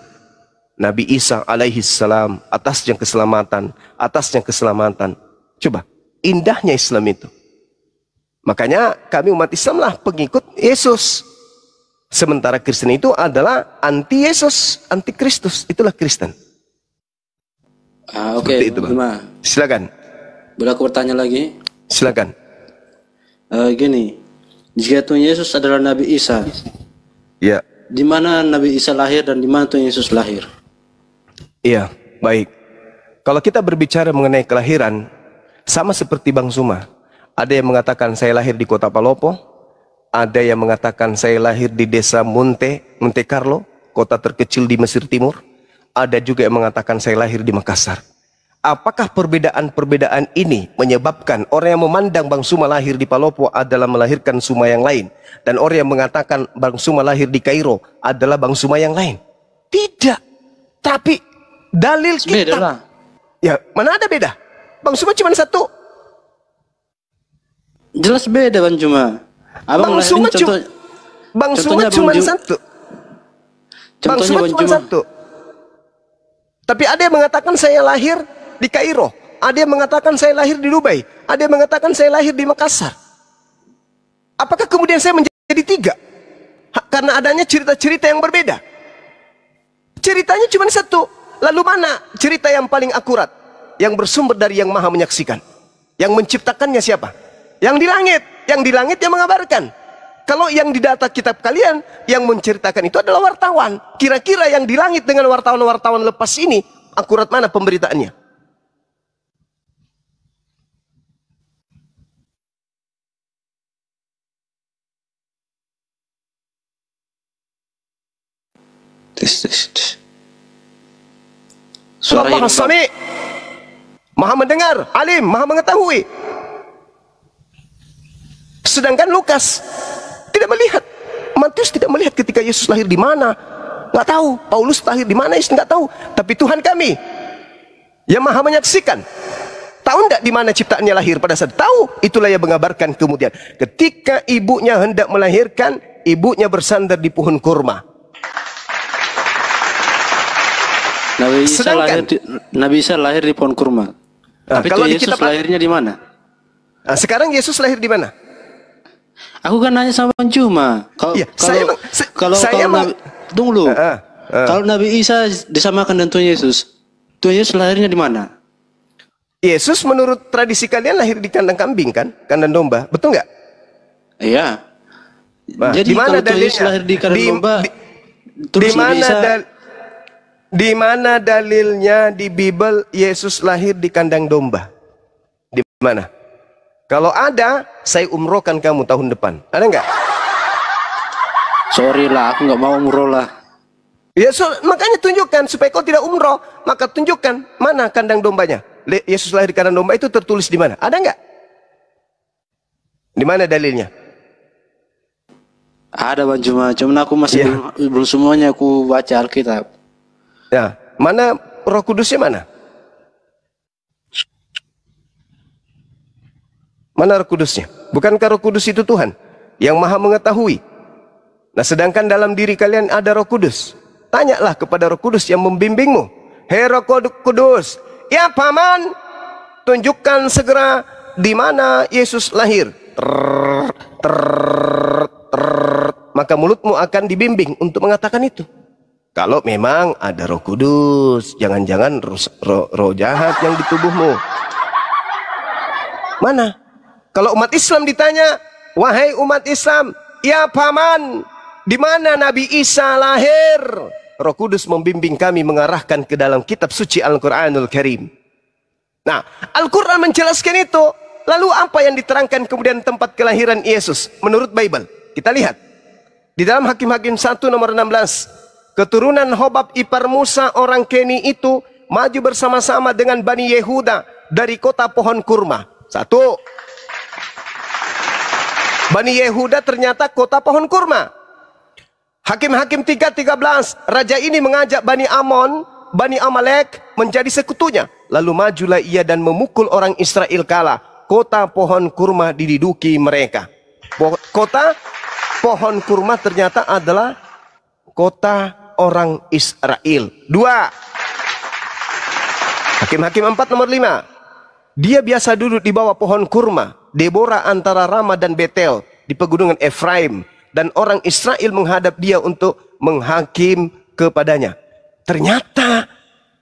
Nabi Isa alaihis salam, atasnya keselamatan, atasnya keselamatan. Coba, indahnya Islam itu. Makanya kami umat Islam lah pengikut Yesus. Sementara Kristen itu adalah anti Yesus, anti Kristus. Itulah Kristen. Oke, itu, Bang. Silakan. Boleh aku bertanya lagi? Silakan. Gini, jika Tuhan Yesus adalah Nabi Isa, Ya. di mana Nabi Isa lahir dan di mana Tuhan Yesus lahir? Iya, baik. Kalau kita berbicara mengenai kelahiran, sama seperti Bang Suma. Ada yang mengatakan saya lahir di kota Palopo, ada yang mengatakan saya lahir di desa Monte Carlo, kota terkecil di Mesir Timur. Ada juga yang mengatakan saya lahir di Makassar. Apakah perbedaan-perbedaan ini menyebabkan orang yang memandang Bang Suma lahir di Palopo adalah melahirkan Suma yang lain, dan orang yang mengatakan Bang Suma lahir di Kairo adalah Bang Suma yang lain? Tidak. Tapi dalil kita. Beda lah. Ya, mana ada beda? Bang Suma cuma satu. Jelas beda Bang Juma. Abang Bang Suma cuma satu. Bang Contohnya Suma Bang cuma Juma. satu. Tapi ada yang mengatakan saya lahir di Kairo, ada yang mengatakan saya lahir di Dubai, ada yang mengatakan saya lahir di Makassar. Apakah kemudian saya menjadi tiga? Karena adanya cerita-cerita yang berbeda. Ceritanya cuma satu. Lalu mana cerita yang paling akurat? Yang bersumber dari yang maha menyaksikan. Yang menciptakannya siapa? Yang di langit. Yang di langit yang mengabarkan. Kalau yang di data kitab kalian, yang menceritakan itu adalah wartawan. Kira-kira yang di langit dengan wartawan-wartawan lepas ini, akurat mana pemberitaannya? Tes. Allah Maha Sami, Maha mendengar, alim, Maha mengetahui. Sedangkan Lukas tidak melihat. Matius tidak melihat ketika Yesus lahir di mana. Nggak tahu. Paulus lahir di mana, Yesus nggak tahu. Tapi Tuhan kami yang maha menyaksikan. Tahu nggak di mana ciptaannya lahir pada saat tahu? Itulah yang mengabarkan kemudian. Ketika ibunya hendak melahirkan, ibunya bersandar di pohon kurma. Nabi Isa lahir di pohon kurma. Tapi kalau Yesus lahirnya di mana? Sekarang Yesus lahir di mana? Aku kan nanya sama Bang Juma. Kalau tunggu. Kalau Nabi Isa disamakan dengan Tuhan Yesus lahirnya di mana? Yesus menurut tradisi kalian lahir di kandang kambing kan? Kandang domba, betul nggak? Iya. Nah, jadi kalau Tuhan Yesus lahir di kandang domba, di mana dalilnya di Bible Yesus lahir di kandang domba? Di mana? Kalau ada, saya umrohkan kamu tahun depan. Ada nggak? Sorry lah, aku nggak mau umroh lah. Ya, makanya tunjukkan supaya kau tidak umroh, maka tunjukkan mana kandang dombanya. Yesus lahir di kandang domba itu tertulis di mana? Ada nggak? Di mana dalilnya? Ada Bang Juma, cuman aku masih belum semuanya aku baca Alkitab. Ya, mana Roh Kudusnya mana? Mana Roh Kudusnya? Bukankah Roh Kudus itu Tuhan yang Maha mengetahui? Nah, sedangkan dalam diri kalian ada Roh Kudus. Tanyalah kepada Roh Kudus yang membimbingmu. Hei Roh Kudus, ya paman, tunjukkan segera di mana Yesus lahir. Maka mulutmu akan dibimbing untuk mengatakan itu. Kalau memang ada Roh Kudus, jangan-jangan roh jahat yang di tubuhmu. Mana? Kalau umat Islam ditanya, wahai umat Islam, ya paman, di mana Nabi Isa lahir? Roh Kudus membimbing kami mengarahkan ke dalam kitab suci Al-Quranul Karim. Nah, Al-Quran menjelaskan itu. Lalu apa yang diterangkan kemudian tempat kelahiran Yesus menurut Bible? Kita lihat. Di dalam Hakim-Hakim 1 nomor 16. Keturunan Hobab ipar Musa orang Keni itu maju bersama-sama dengan Bani Yehuda dari kota pohon kurma. 1. Bani Yehuda ternyata kota pohon kurma. Hakim-Hakim 3:13, raja ini mengajak Bani Amon, Bani Amalek menjadi sekutunya. Lalu majulah ia dan memukul orang Israel kalah. Kota pohon kurma diduduki mereka. Kota pohon kurma ternyata adalah kota orang Israel. 2. Hakim-Hakim 4 nomor 5. Dia biasa duduk di bawah pohon kurma, Deborah antara Rama dan Betel di pegunungan Efraim. Dan orang Israel menghadap dia untuk menghakim kepadanya. Ternyata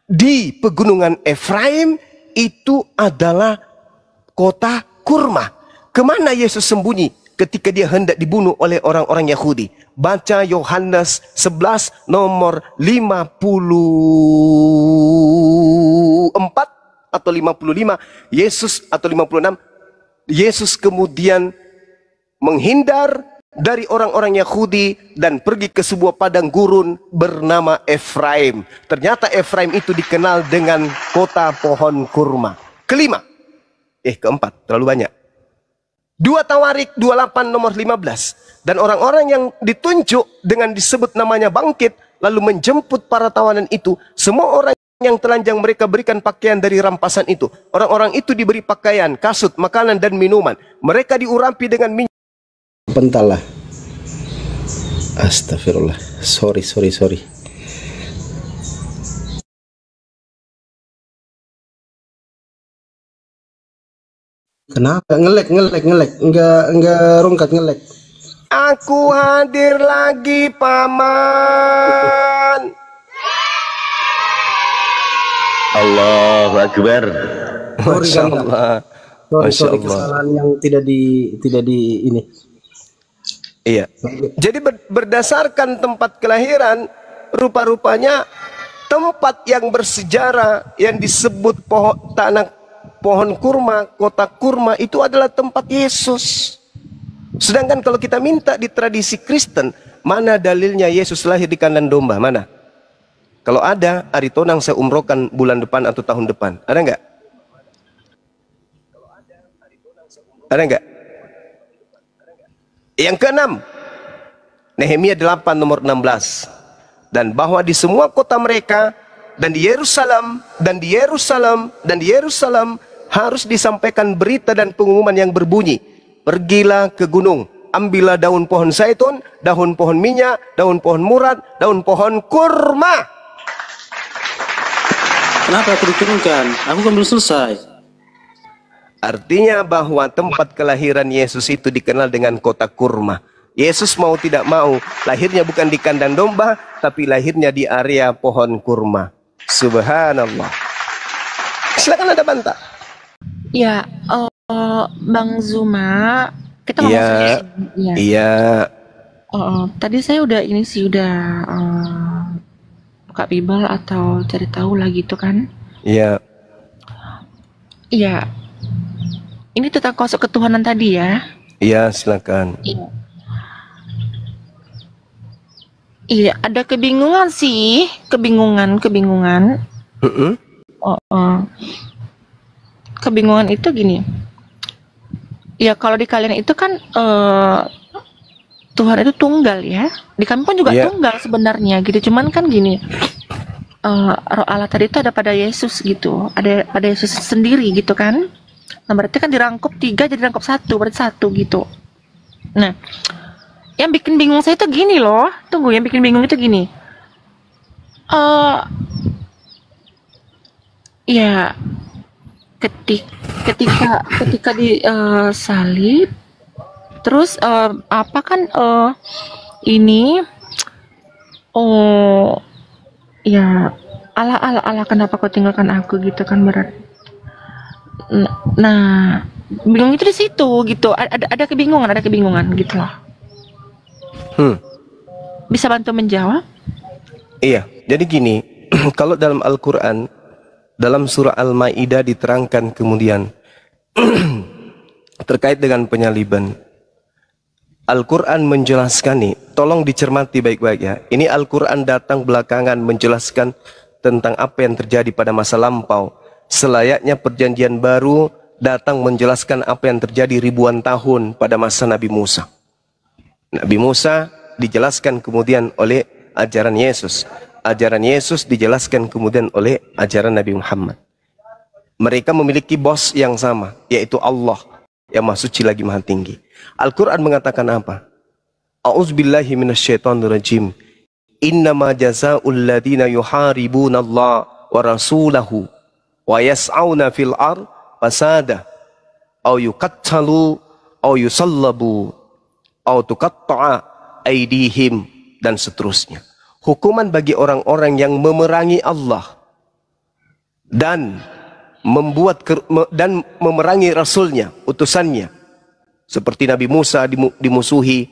di pegunungan Efraim itu adalah kota kurma. Kemana Yesus sembunyi ketika dia hendak dibunuh oleh orang-orang Yahudi? Baca Yohanes 11 nomor 54 atau 55. Yesus atau 56. Yesus kemudian menghindar dari orang-orang Yahudi dan pergi ke sebuah padang gurun bernama Efraim. Ternyata Efraim itu dikenal dengan kota pohon kurma. Keempat, terlalu banyak. 2 Tawarik 28 nomor 15. Dan orang-orang yang ditunjuk dengan disebut namanya bangkit, lalu menjemput para tawanan itu. Semua orang yang telanjang mereka berikan pakaian dari rampasan itu. Orang-orang itu diberi pakaian, kasut, makanan dan minuman. Mereka diurapi dengan minyak. Bentar lah. Astagfirullah. Sorry. Kenapa? Ngelek. Enggak rungkat, ngelek. Aku hadir lagi, paman. Allahu Akbar. Masya Allah. Sorry, kesalahan yang tidak di ini. Iya. Jadi berdasarkan tempat kelahiran, rupa-rupanya tempat yang bersejarah yang disebut pohon kurma, kota kurma itu adalah tempat Yesus. Sedangkan kalau kita minta di tradisi Kristen, mana dalilnya Yesus lahir di kandang domba? Mana? Kalau ada, Ari Tonang saya umrohkan bulan depan atau tahun depan. Ada nggak? Ada nggak? Yang keenam, Nehemia 8 nomor 16. Dan bahwa di semua kota mereka dan di Yerusalem harus disampaikan berita dan pengumuman yang berbunyi, pergilah ke gunung, ambillah daun pohon zaitun, daun pohon minyak, daun pohon murad, daun pohon kurma. Kenapa aku diturunkan? Aku kan belum selesai. Artinya bahwa tempat kelahiran Yesus itu dikenal dengan kota kurma. Yesus mau tidak mau, lahirnya bukan di kandang domba, tapi lahirnya di area pohon kurma. Subhanallah. Silakan ada bantah. Ya, Bang Zuma, kita ngomong ya. Iya. Tadi saya udah buka Bible atau cari tahu lah gitu kan? Iya. Iya. Ini tentang konsep ketuhanan tadi ya? Iya, silakan. Iya. Iya, ada kebingungan sih, kebingungan. Kebingungan itu gini. Ya kalau di kalian itu kan Tuhan itu tunggal ya. Di kami pun juga tunggal sebenarnya gitu. Cuman kan gini. Roh Allah tadi itu ada pada Yesus gitu. Ada pada Yesus sendiri gitu kan. Nah, berarti kan dirangkup 3 jadi dirangkup 1, berarti 1 gitu. Nah, yang bikin bingung saya itu gini loh. Tunggu, yang bikin bingung itu gini. Ya ketika di salib terus apa kan ini ya Allah kenapa kau tinggalkan aku gitu kan berarti. Nah, bingung itu di situ gitu. Ada kebingungan gitu loh. Bisa bantu menjawab? Iya, jadi gini, kalau dalam Al-Quran, dalam surah Al-Ma'idah diterangkan kemudian terkait dengan penyaliban. Al-Quran menjelaskan nih, tolong dicermati baik-baik ya. Ini Al-Quran datang belakangan menjelaskan tentang apa yang terjadi pada masa lampau. Selayaknya perjanjian baru datang menjelaskan apa yang terjadi ribuan tahun pada masa Nabi Musa. Nabi Musa dijelaskan kemudian oleh ajaran Yesus. Ajaran Yesus dijelaskan kemudian oleh ajaran Nabi Muhammad. Mereka memiliki bos yang sama, yaitu Allah yang Maha Suci lagi Maha Tinggi. Al-Quran mengatakan apa? A'udzubillahi minasyaitonirrajim. Innama jazaa'ul ladina yuharibuna Allah wa rasulahu wa yas'auna fil ar fasada au yuqattalu au yusallabu au tuqatta'a aidihim dan seterusnya. Hukuman bagi orang-orang yang memerangi Allah dan memerangi Rasulnya, utusannya, seperti Nabi Musa dimusuhi,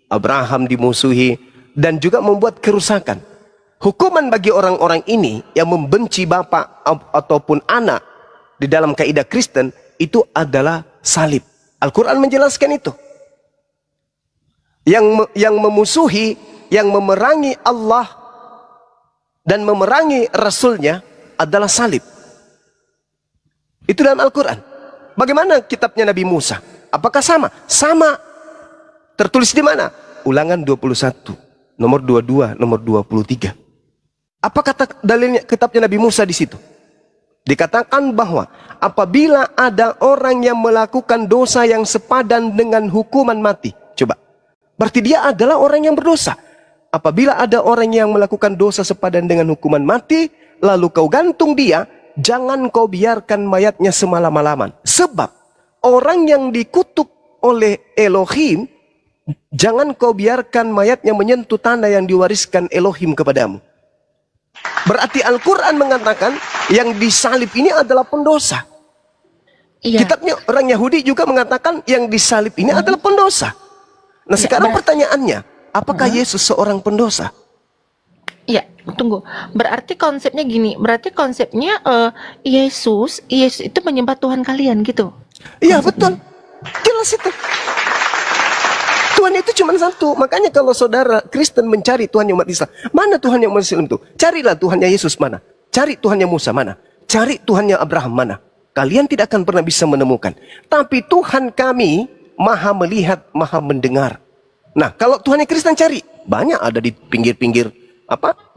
Abraham dimusuhi, dan juga membuat kerusakan. Hukuman bagi orang-orang ini yang membenci bapak ataupun anak di dalam kaidah Kristen itu adalah salib. Al-Quran menjelaskan itu. Yang memusuhi, yang memerangi Allah dan memerangi Rasulnya adalah salib. Itu dalam Al-Quran. Bagaimana kitabnya Nabi Musa? Apakah sama? Sama. Tertulis di mana? Ulangan 21, nomor 22, nomor 23. Apa kata dalilnya kitabnya Nabi Musa di situ? Dikatakan bahwa apabila ada orang yang melakukan dosa yang sepadan dengan hukuman mati. Coba. Berarti dia adalah orang yang berdosa. Apabila ada orang yang melakukan dosa sepadan dengan hukuman mati, lalu kau gantung dia, jangan kau biarkan mayatnya semalam-malaman. Sebab orang yang dikutuk oleh Elohim, jangan kau biarkan mayatnya menyentuh tanah yang diwariskan Elohim kepadamu. Berarti Al-Quran mengatakan yang disalib ini adalah pendosa. Iya. Kitabnya orang Yahudi juga mengatakan yang disalib ini adalah pendosa. Nah sekarang pertanyaannya, apakah Yesus seorang pendosa? Ya, tunggu. Berarti konsepnya gini. Berarti konsepnya Yesus itu menyembah Tuhan kalian gitu. Iya betul. Jelas itu. Tuhan itu cuma satu. Makanya kalau saudara Kristen mencari Tuhan umat Islam, mana Tuhan yang Muslim itu? Carilah Tuhannya Yesus mana? Cari Tuhannya Musa mana? Cari Tuhannya Abraham mana? Kalian tidak akan pernah bisa menemukan. Tapi Tuhan kami Maha melihat, Maha mendengar. Nah, kalau Tuhannya Kristen cari, banyak ada di pinggir-pinggir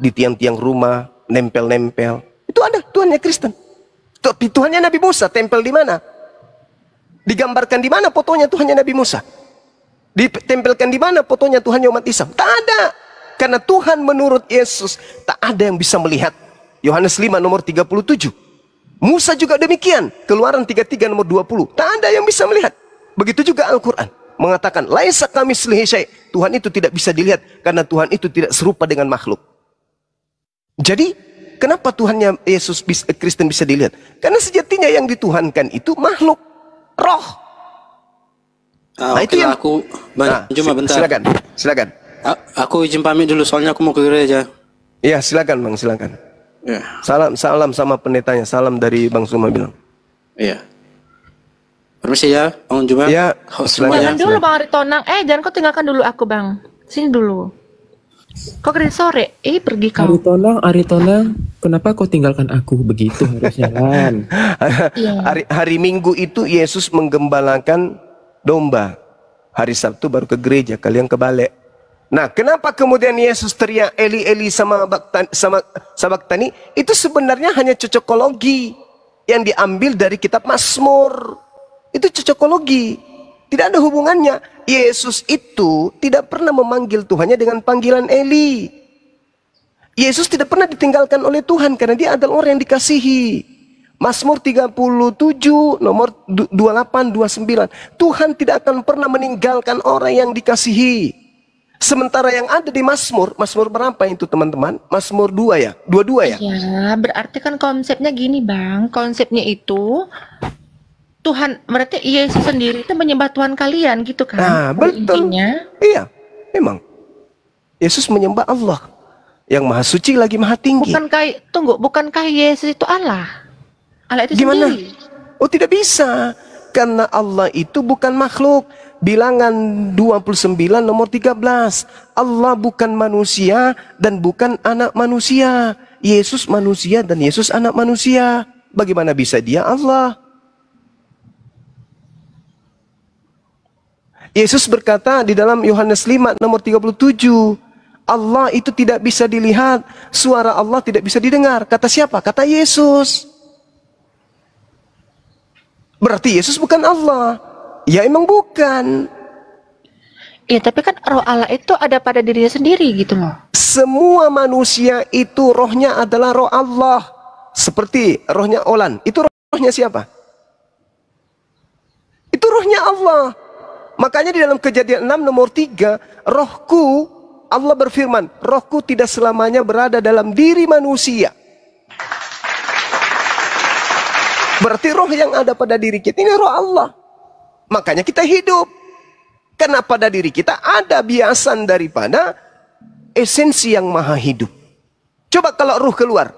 di tiang-tiang rumah, nempel-nempel. Itu ada Tuhannya Kristen. Tapi Tuhannya Nabi Musa tempel di mana? Digambarkan di mana fotonya Tuhannya Nabi Musa? Ditempelkan di mana fotonya Tuhannya umat Islam? Tak ada. Karena Tuhan menurut Yesus tak ada yang bisa melihat. Yohanes 5 nomor 37. Musa juga demikian. Keluaran 33 nomor 20. Tak ada yang bisa melihat. Begitu juga Al-Quran mengatakan laisa kamitslihi syai'. Tuhan itu tidak bisa dilihat karena Tuhan itu tidak serupa dengan makhluk. Jadi kenapa Tuhannya Yesus Kristen bisa dilihat? Karena sejatinya yang dituhankan itu makhluk, roh. Nah, itu yang aku cuma bentar. Silakan. Aku izin pamit dulu soalnya aku mau ke gereja. Iya, silakan Bang, silakan. Ya. Salam sama pendetanya. Salam dari Bang Suma bilang. Iya. Permisi ya, Bang Juma. Ya, jangan dulu Bang Aritonang. Jangan kau tinggalkan dulu aku Bang. Sini dulu. Kok kerja sore? Pergi kau. Aritona, kenapa kau tinggalkan aku? Begitu harusnya kan. Hari Minggu itu Yesus menggembalakan domba. Hari Sabtu baru ke gereja, kalian ke balik. Nah, kenapa kemudian Yesus teriak Eli Eli sama Sabaktani? Itu sebenarnya hanya cocokologi yang diambil dari kitab Mazmur. Itu cocokologi. Tidak ada hubungannya. Yesus itu tidak pernah memanggil Tuhannya dengan panggilan Eli. Yesus tidak pernah ditinggalkan oleh Tuhan karena dia adalah orang yang dikasihi. Mazmur 37 nomor 28 29. Tuhan tidak akan pernah meninggalkan orang yang dikasihi. Sementara yang ada di Mazmur berapa itu teman-teman? Mazmur 2 ya? 22 ya? Ya, berarti kan konsepnya gini Bang. Konsepnya itu Tuhan, berarti Yesus sendiri itu menyembah Tuhan kalian gitu kan? Nah, betul. Intinya. Iya, memang. Yesus menyembah Allah yang maha suci lagi maha tinggi. Bukankah Yesus itu Allah? Allah itu gimana? Sendiri. Oh, tidak bisa. Karena Allah itu bukan makhluk. Bilangan 29 nomor 13. Allah bukan manusia dan bukan anak manusia. Yesus manusia dan Yesus anak manusia. Bagaimana bisa dia Allah? Yesus berkata di dalam Yohanes 5 nomor 37. Allah itu tidak bisa dilihat. Suara Allah tidak bisa didengar. Kata siapa? Kata Yesus. Berarti Yesus bukan Allah. Ya emang bukan. Ya tapi kan roh Allah itu ada pada dirinya sendiri gitu loh. Semua manusia itu rohnya adalah roh Allah. Seperti rohnya Olan. Itu rohnya siapa? Itu rohnya Allah. Makanya di dalam Kejadian 6 nomor 3. Rohku, Allah berfirman, rohku tidak selamanya berada dalam diri manusia. Berarti roh yang ada pada diri kita ini roh Allah. Makanya kita hidup. Karena pada diri kita ada biasan daripada esensi yang maha hidup. Coba kalau ruh keluar.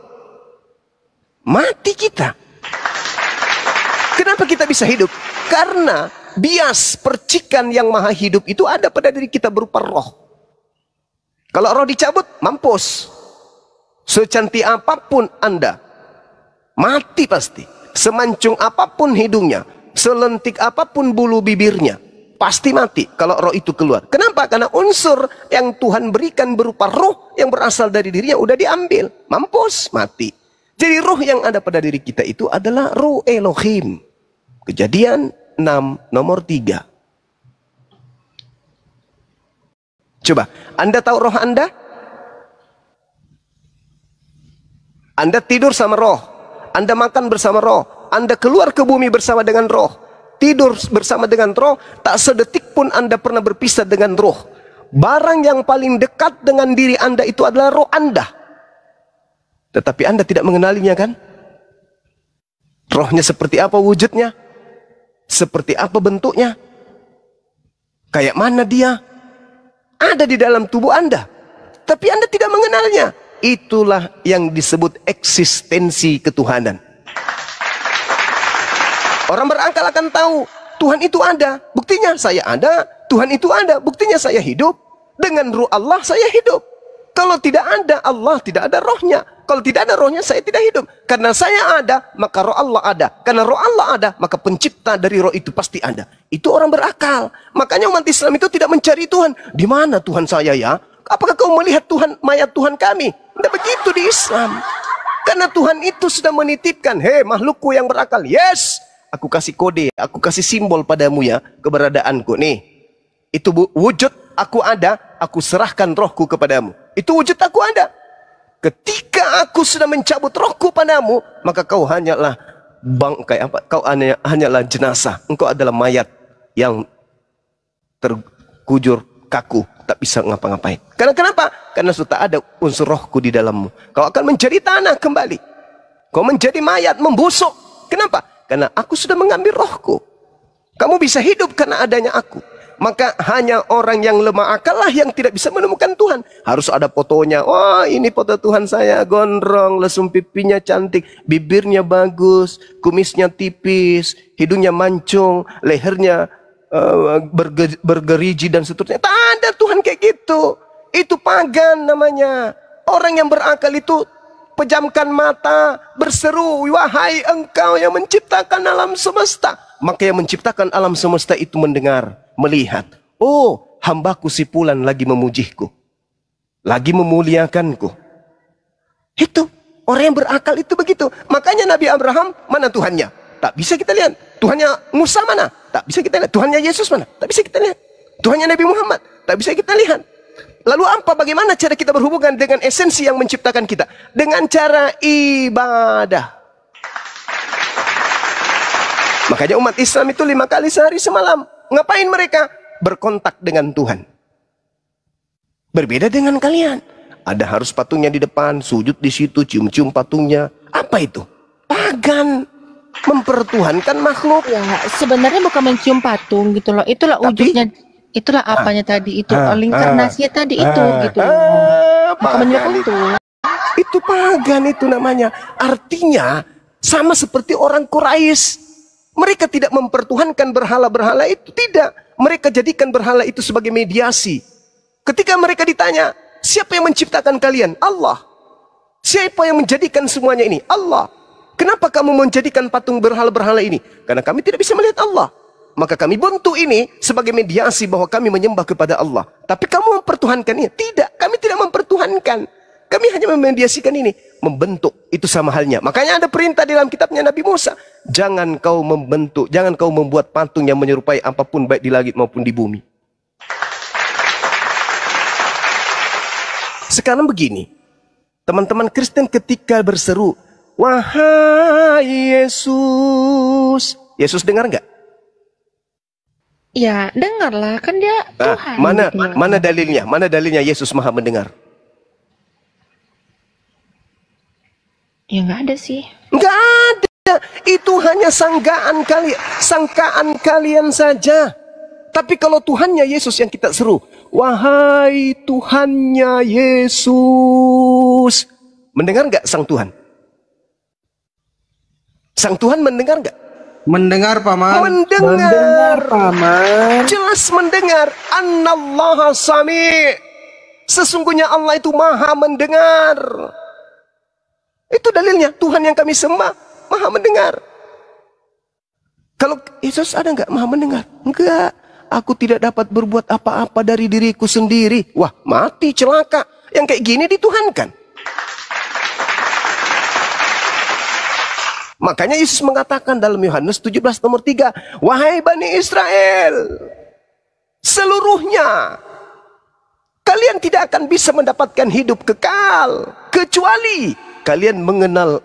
Mati kita. Kenapa kita bisa hidup? Karena bias percikan yang maha hidup itu ada pada diri kita berupa roh. Kalau roh dicabut, mampus. Secantik apapun Anda, mati pasti. Semancung apapun hidungnya, selentik apapun bulu bibirnya, pasti mati kalau roh itu keluar. Kenapa? Karena unsur yang Tuhan berikan berupa roh yang berasal dari dirinya udah diambil. Mampus, mati. Jadi roh yang ada pada diri kita itu adalah roh Elohim. Kejadian 6 nomor 3. Coba, Anda tahu roh Anda? Anda tidur sama roh. Anda makan bersama roh. Anda keluar ke bumi bersama dengan roh. Tidur bersama dengan roh. Tak sedetik pun Anda pernah berpisah dengan roh. Barang yang paling dekat dengan diri Anda itu adalah roh Anda. Tetapi Anda tidak mengenalinya kan? Rohnya seperti apa wujudnya? Seperti apa bentuknya? Kayak mana dia? Ada di dalam tubuh Anda. Tapi Anda tidak mengenalnya. Itulah yang disebut eksistensi ketuhanan. Orang berakal akan tahu Tuhan itu ada. Buktinya saya ada. Tuhan itu ada. Buktinya saya hidup. Dengan ruh Allah saya hidup. Kalau tidak ada Allah, tidak ada rohnya. Kalau tidak ada rohnya, saya tidak hidup. Karena saya ada, maka roh Allah ada. Karena roh Allah ada, maka pencipta dari roh itu pasti ada. Itu orang berakal. Makanya umat Islam itu tidak mencari Tuhan. Di mana Tuhan saya ya? Apakah kau melihat Tuhan, mayat Tuhan kami? Tidak begitu di Islam. Karena Tuhan itu sudah menitipkan, hei makhlukku yang berakal. Yes, aku kasih kode, aku kasih simbol padamu ya, keberadaanku. Nih, itu wujud aku ada, aku serahkan rohku kepadamu. Itu wujud aku ada. Ketika aku sudah mencabut rohku padamu, maka kau hanyalah bangkai apa? Kau hanyalah jenazah. Engkau adalah mayat yang terkujur kaku, tak bisa ngapa-ngapain. Karena kenapa? Karena sudah ada unsur rohku di dalammu. Kau akan menjadi tanah kembali. Kau menjadi mayat, membusuk. Kenapa? Karena aku sudah mengambil rohku. Kamu bisa hidup karena adanya aku. Maka hanya orang yang lemah akal lah yang tidak bisa menemukan Tuhan. Harus ada fotonya. Wah, ini foto Tuhan saya, gondrong, lesung pipinya cantik, bibirnya bagus, kumisnya tipis, hidungnya mancung, lehernya bergerigi dan seterusnya. Tak ada Tuhan kayak gitu. Itu pagan namanya. Orang yang berakal itu pejamkan mata, berseru, wahai engkau yang menciptakan alam semesta. Maka yang menciptakan alam semesta itu mendengar, melihat. Oh, hambaku si Fulan lagi memujiku, lagi memuliakanku. Itu orang yang berakal itu begitu. Makanya Nabi Abraham, mana Tuhannya? Tak bisa kita lihat. Tuhannya Musa mana? Tak bisa kita lihat. Tuhannya Yesus mana? Tak bisa kita lihat. Tuhannya Nabi Muhammad? Tak bisa kita lihat. Lalu apa? Bagaimana cara kita berhubungan dengan esensi yang menciptakan kita? Dengan cara ibadah. Makanya umat Islam itu 5 kali sehari semalam. Ngapain mereka? Berkontak dengan Tuhan. Berbeda dengan kalian. Ada harus patungnya di depan, sujud di situ, cium-cium patungnya. Apa itu? Pagan. Mempertuhankan makhluk. Ya, sebenarnya bukan mencium patung gitu loh. Itulah wujudnya. Itulah apanya tadi itu, inkarnasinya tadi itu gitu. Maka itu. Itu pagan itu namanya. Artinya sama seperti orang Quraisy. Mereka tidak mempertuhankan berhala-berhala itu, tidak. Mereka jadikan berhala itu sebagai mediasi. Ketika mereka ditanya, siapa yang menciptakan kalian? Allah. Siapa yang menjadikan semuanya ini? Allah. Kenapa kamu menjadikan patung berhala-berhala ini? Karena kami tidak bisa melihat Allah. Maka kami bentuk ini sebagai mediasi bahwa kami menyembah kepada Allah. Tapi kamu mempertuhankannya? Tidak, kami tidak mempertuhankan. Kami hanya memediasikan ini. Membentuk, itu sama halnya. Makanya ada perintah di dalam kitabnya Nabi Musa. Jangan kau membentuk, jangan kau membuat patung yang menyerupai apapun baik di langit maupun di bumi. Sekarang begini. Teman-teman Kristen ketika berseru, wahai Yesus. Yesus dengar nggak? Ya, dengarlah, kan dia Tuhan. Mana dalilnya? Mana dalilnya Yesus Maha mendengar? Ya nggak ada sih. Nggak ada. Itu hanya sangkaan kalian saja. Tapi kalau Tuhannya Yesus yang kita seru, wahai Tuhannya Yesus, mendengar nggak sang Tuhan? Sang Tuhan mendengar nggak? Mendengar, Paman. Mendengar, Paman. Jelas mendengar. Annallaha sami'. Sesungguhnya Allah itu maha mendengar. Itu dalilnya. Tuhan yang kami sembah maha mendengar. Kalau Yesus ada nggak maha mendengar? Enggak. Aku tidak dapat berbuat apa-apa dari diriku sendiri. Wah, mati, celaka. Yang kayak gini dituhankan. Makanya Yesus mengatakan dalam Yohanes 17 nomor 3, wahai Bani Israel, seluruhnya kalian tidak akan bisa mendapatkan hidup kekal kecuali kalian mengenal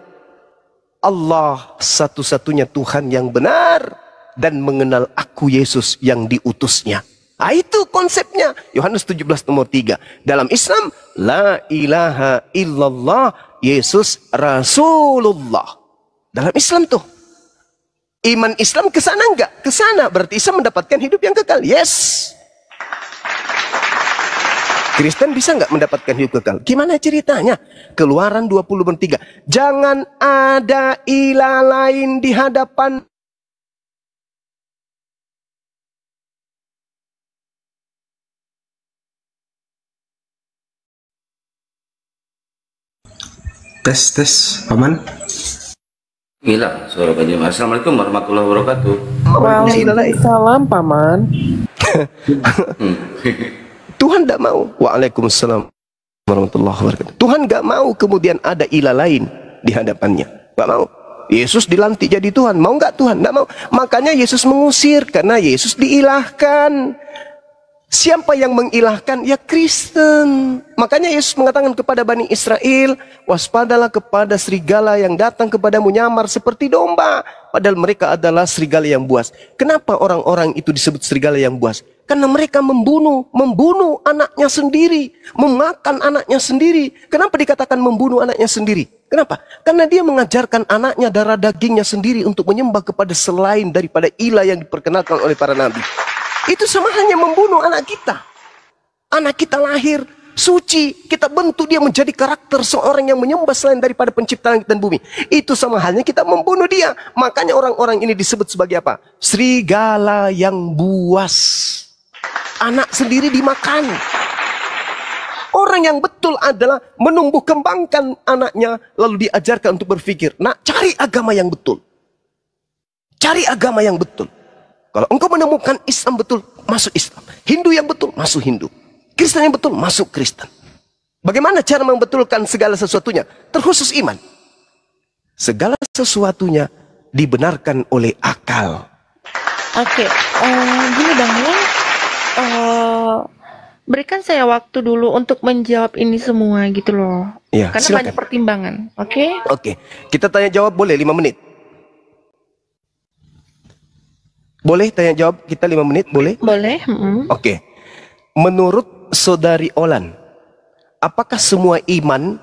Allah satu-satunya Tuhan yang benar dan mengenal aku Yesus yang diutusnya. Nah, itu konsepnya. Yohanes 17 nomor 3. Dalam Islam, la ilaha illallah Yesus Rasulullah. Dalam Islam tuh. Iman Islam ke sana enggak? Ke sana. Berarti Islam mendapatkan hidup yang kekal. Yes. Kristen bisa enggak mendapatkan hidup kekal? Gimana ceritanya? Keluaran 20:3. Jangan ada ilah lain di hadapan. Tes, Paman. Gila, suara Pak Jemaah. Assalamualaikum warahmatullahi wabarakatuh. Waalaikumsalam, Paman. Tuhan tidak mau. Waalaikumsalam warahmatullahi wabarakatuh. Tuhan gak mau kemudian ada ilah lain di hadapannya. Gak mau. Yesus dilantik jadi Tuhan. Mau gak Tuhan? Gak mau. Makanya Yesus mengusir karena Yesus diilahkan. Siapa yang mengilahkan? Ya Kristen. Makanya Yesus mengatakan kepada Bani Israel, waspadalah kepada serigala yang datang kepadamu nyamar seperti domba. Padahal mereka adalah serigala yang buas. Kenapa orang-orang itu disebut serigala yang buas? Karena mereka membunuh anaknya sendiri. Memakan anaknya sendiri. Kenapa dikatakan membunuh anaknya sendiri? Kenapa? Karena dia mengajarkan anaknya darah dagingnya sendiri untuk menyembah kepada selain daripada ilah yang diperkenalkan oleh para nabi. Itu sama hanya membunuh anak kita. Anak kita lahir suci, kita bentuk dia menjadi karakter seorang yang menyembah selain daripada pencipta langit dan bumi. Itu sama halnya kita membunuh dia. Makanya orang-orang ini disebut sebagai apa? Serigala yang buas. Anak sendiri dimakan. Orang yang betul adalah menumbuh kembangkan anaknya, lalu diajarkan untuk berpikir, nak, cari agama yang betul. Cari agama yang betul. Kalau engkau menemukan Islam betul, masuk Islam. Hindu yang betul, masuk Hindu. Kristen yang betul, masuk Kristen. Bagaimana cara membetulkan segala sesuatunya? Terkhusus iman. Segala sesuatunya dibenarkan oleh akal. Oke, gini Bang ya. Berikan saya waktu dulu untuk menjawab ini semua gitu loh. Ya, karena silakan. banyak pertimbangan. Oke? Oke. Kita tanya jawab boleh 5 menit? Boleh tanya jawab kita 5 menit? Boleh? Boleh. Oke. Menurut Saudari Olan, apakah semua iman